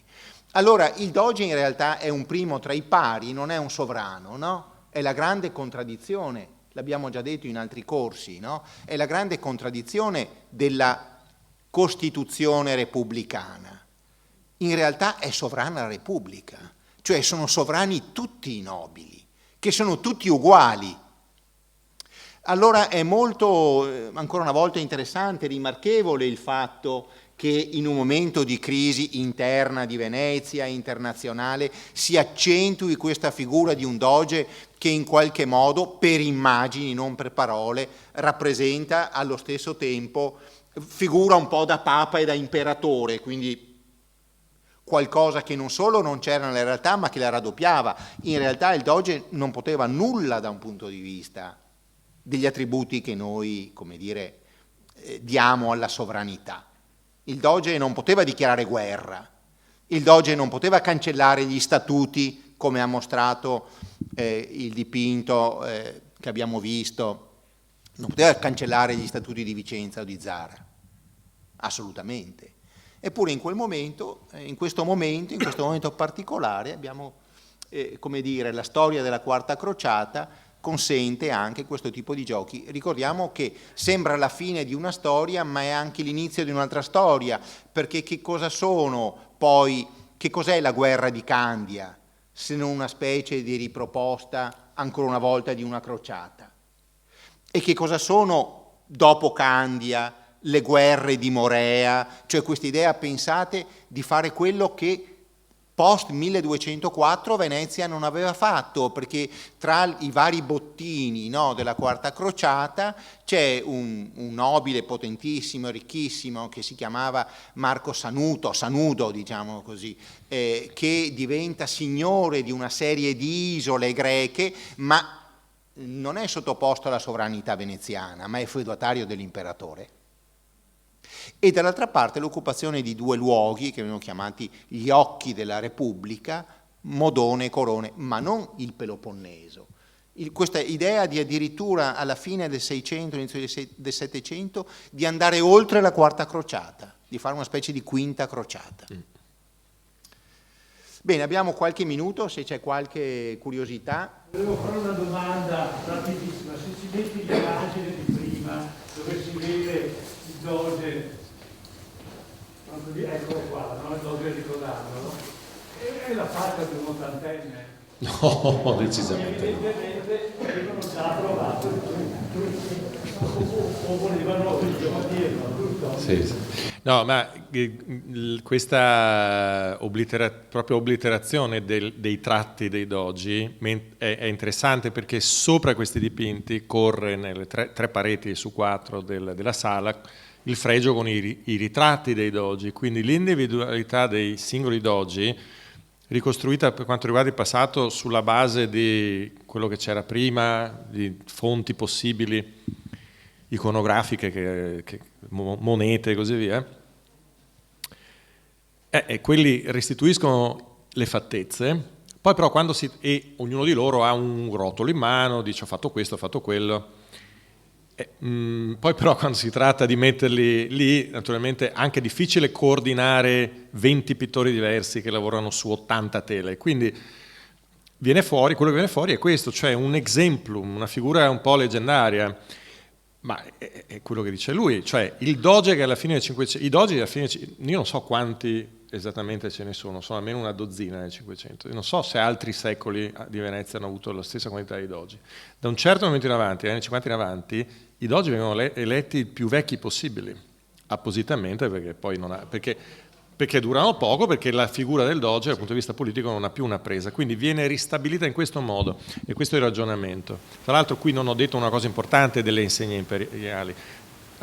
Allora, il doge in realtà è un primo tra i pari, non è un sovrano, no? È la grande contraddizione, l'abbiamo già detto in altri corsi, no? È la grande contraddizione della Costituzione repubblicana. In realtà è sovrana la Repubblica, cioè sono sovrani tutti i nobili, che sono tutti uguali. Allora è molto, ancora una volta, interessante, rimarchevole il fatto che in un momento di crisi interna di Venezia, internazionale, si accentui questa figura di un doge che in qualche modo, per immagini, non per parole, rappresenta allo stesso tempo, figura un po' da papa e da imperatore, quindi qualcosa che non solo non c'era nella realtà, ma che la raddoppiava. In realtà il doge non poteva nulla da un punto di vista degli attributi che noi, come dire, diamo alla sovranità. Il doge non poteva dichiarare guerra, il doge non poteva cancellare gli statuti, come ha mostrato il dipinto che abbiamo visto, non poteva cancellare gli statuti di Vicenza o di Zara, assolutamente. Eppure in quel momento, in questo momento particolare, abbiamo, come dire, la storia della Quarta Crociata consente anche questo tipo di giochi. Ricordiamo che sembra la fine di una storia, ma è anche l'inizio di un'altra storia, perché che cosa sono poi, che cos'è la guerra di Candia, se non una specie di riproposta, ancora una volta, di una crociata? E che cosa sono, dopo Candia, le guerre di Morea, cioè quest'idea, pensate, di fare quello che post 1204 Venezia non aveva fatto, perché tra i vari bottini, no, della Quarta Crociata c'è un nobile potentissimo, ricchissimo, che si chiamava Marco Sanudo, diciamo così, che diventa signore di una serie di isole greche, ma non è sottoposto alla sovranità veneziana, ma è feudatario dell'imperatore. E dall'altra parte l'occupazione di due luoghi che vengono chiamati gli occhi della Repubblica, Modone e Corone, ma non il Peloponneso. Questa idea di addirittura alla fine del 600, inizio del 700, di andare oltre la Quarta Crociata, di fare una specie di quinta crociata. Bene, abbiamo qualche minuto, se c'è qualche curiosità. Volevo fare una domanda rapidissima. Se ci metti l'immagine di prima, dove si vede il doge, eccolo qua, no? Il doge di Codano, no? È la faccia di un ottantenne. No, decisamente. Evidentemente avevano già provato o volevano dirlo, giusto? Sì, sì. No, ma questa proprio obliterazione dei tratti dei dogi è interessante, perché sopra questi dipinti corre nelle tre pareti su 4 della sala il fregio con i ritratti dei dogi, quindi l'individualità dei singoli dogi ricostruita per quanto riguarda il passato sulla base di quello che c'era prima, di fonti possibili iconografiche, monete e così via, e quelli restituiscono le fattezze. Poi però e ognuno di loro ha un rotolo in mano, dice ho fatto questo, ho fatto quello. Poi però quando si tratta di metterli lì, naturalmente è anche difficile coordinare 20 pittori diversi che lavorano su 80 tele, quindi quello che viene fuori è questo, cioè un exemplum, una figura un po' leggendaria, ma è quello che dice lui, cioè il doge che alla fine del 500, i dogi alla fine, io non so quanti esattamente ce ne sono almeno una dozzina nel 500, io non so se altri secoli di Venezia hanno avuto la stessa quantità di dogi. Da un certo momento in avanti, negli anni 50 in avanti, i dogi vengono eletti i più vecchi possibili, appositamente, perché poi perché durano poco, perché la figura del doge dal punto di vista politico non ha più una presa, quindi viene ristabilita in questo modo, e questo è il ragionamento. Tra l'altro qui non ho detto una cosa importante delle insegne imperiali.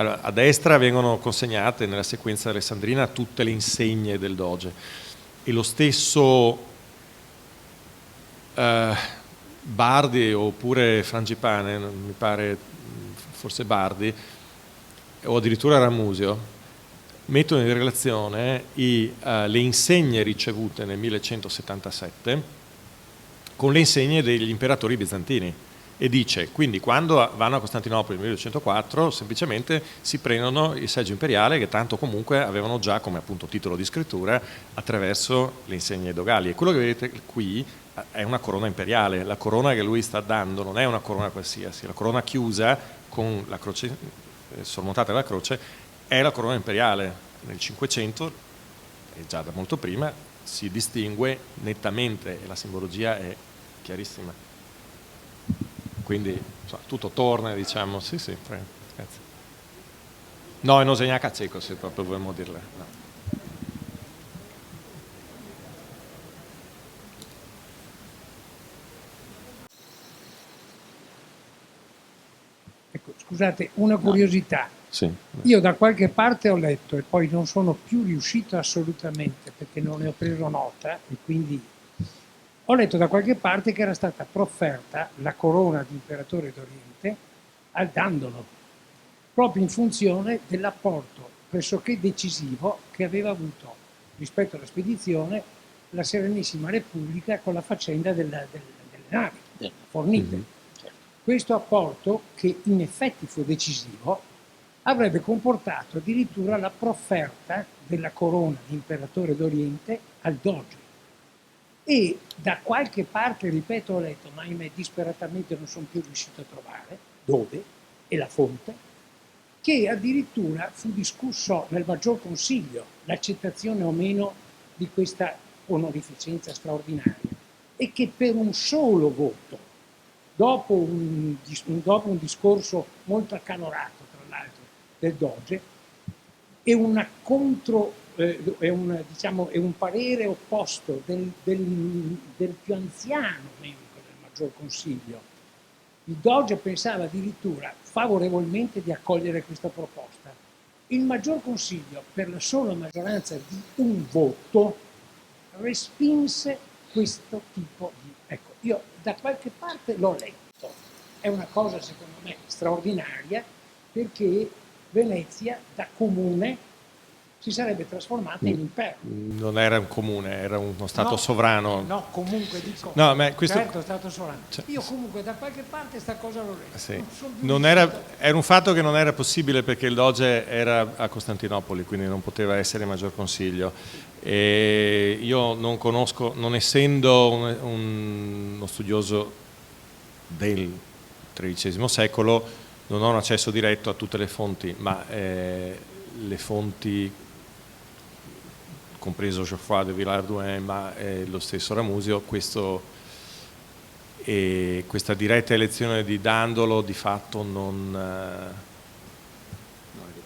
Allora, a destra vengono consegnate nella sequenza alessandrina tutte le insegne del doge e lo stesso Bardi oppure Frangipane, mi pare forse Bardi, o addirittura Ramusio, mettono in relazione le insegne ricevute nel 1177 con le insegne degli imperatori bizantini e dice quindi quando vanno a Costantinopoli nel 1204 semplicemente si prendono il seggio imperiale che tanto comunque avevano già come appunto titolo di scrittura attraverso le insegne dogali, e quello che vedete qui è una corona imperiale. La corona che lui sta dando non è una corona qualsiasi, la corona chiusa con la croce sormontata dalla croce è la corona imperiale. Nel 500 e già da molto prima si distingue nettamente e la simbologia è chiarissima, quindi insomma, tutto torna, diciamo. Sì, grazie. No, non se ne ha se proprio vogliamo dirle, no. Ecco, scusate, una curiosità. Sì. Io da qualche parte ho letto, e poi non sono più riuscito assolutamente perché non ne ho preso nota, e quindi ho letto da qualche parte che era stata profferta la corona di imperatore d'Oriente al Dandolo, proprio in funzione dell'apporto pressoché decisivo che aveva avuto rispetto alla spedizione la Serenissima Repubblica con la faccenda delle navi fornite. Mm-hmm. Questo apporto, che in effetti fu decisivo, avrebbe comportato addirittura la profferta della corona di imperatore d'Oriente al doge. E da qualche parte, ripeto, ho letto, ma ahimè disperatamente non sono più riuscito a trovare dove e la fonte, che addirittura fu discusso nel Maggior Consiglio l'accettazione o meno di questa onorificenza straordinaria, e che per un solo voto, dopo un discorso molto accalorato tra l'altro del doge, e un parere opposto del più anziano membro del Maggior Consiglio, il doge pensava addirittura favorevolmente di accogliere questa proposta. Il Maggior Consiglio, per la sola maggioranza di un voto, respinse questo tipo di... Ecco, io da qualche parte l'ho letto. È una cosa secondo me straordinaria, perché Venezia da comune si sarebbe trasformata in impero. Non era un comune, era uno stato sovrano. No, comunque dico. No, ma questo... Certo, stato sovrano. Io comunque da qualche parte sta cosa l'ho letta. Sì. Era un fatto che non era possibile perché il doge era a Costantinopoli, quindi non poteva essere Maggior Consiglio. E io non conosco, non essendo uno studioso del XIII secolo, non ho un accesso diretto a tutte le fonti, ma le fonti, compreso Geoffroy de Villard-Douin, ma lo stesso Ramusio, questa diretta elezione di Dandolo di fatto non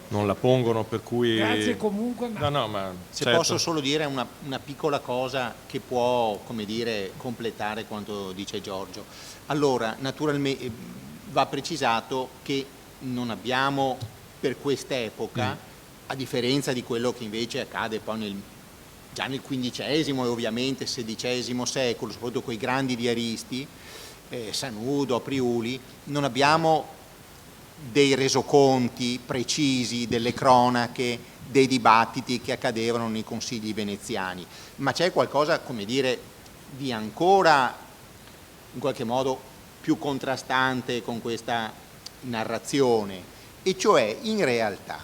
la pongono, per cui... Grazie comunque. Ma se certo. posso solo dire una piccola cosa che può, come dire, completare quanto dice Giorgio. Allora, naturalmente va precisato che non abbiamo per quest'epoca, a differenza di quello che invece accade poi già nel XV e ovviamente XVI secolo, soprattutto con i grandi diaristi, Sanudo, Priuli, non abbiamo dei resoconti precisi delle cronache, dei dibattiti che accadevano nei consigli veneziani, ma c'è qualcosa, come dire, di ancora in qualche modo più contrastante con questa narrazione, e cioè in realtà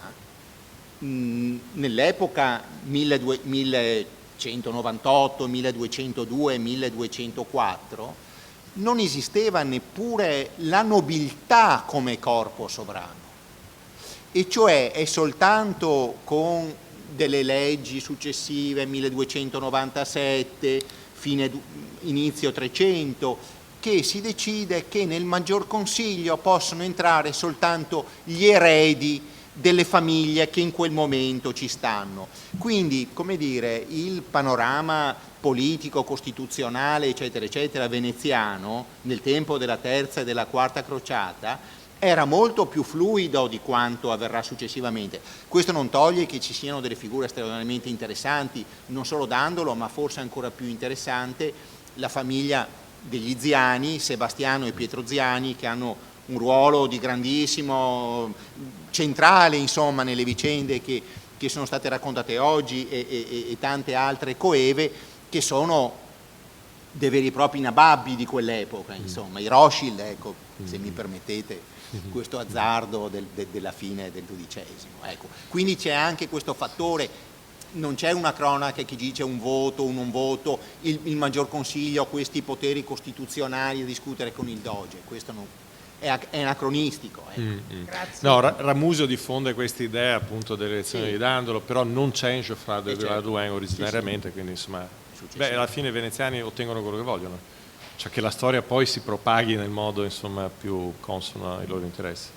nell'epoca 1198, 1202, 1204 non esisteva neppure la nobiltà come corpo sovrano, e cioè è soltanto con delle leggi successive, 1297, inizio 300, che si decide che nel Maggior Consiglio possono entrare soltanto gli eredi delle famiglie che in quel momento ci stanno. Quindi, come dire, il panorama politico, costituzionale, eccetera, eccetera, veneziano, nel tempo della terza e della quarta crociata, era molto più fluido di quanto avverrà successivamente. Questo non toglie che ci siano delle figure straordinariamente interessanti, non solo Dandolo, ma forse ancora più interessante la famiglia degli Ziani, Sebastiano e Pietro Ziani, che hanno un ruolo di grandissimo, centrale insomma nelle vicende che sono state raccontate oggi e tante altre coeve, che sono dei veri e propri nababbi di quell'epoca, insomma, i Rothschild, ecco, se mi permettete questo azzardo della fine del XII. Ecco. Quindi c'è anche questo fattore, non c'è una cronaca che dice un voto, un non voto, il maggior consiglio, questi poteri costituzionali a discutere con il Doge, questo non, è anacronistico. Ecco. No, Ramusio diffonde questa idea appunto delle elezioni di Dandolo, però non c'è in Geoffroy de Villehardouin originariamente, quindi insomma, alla fine i veneziani ottengono quello che vogliono, cioè che la storia poi si propaghi nel modo insomma più consono ai loro interessi.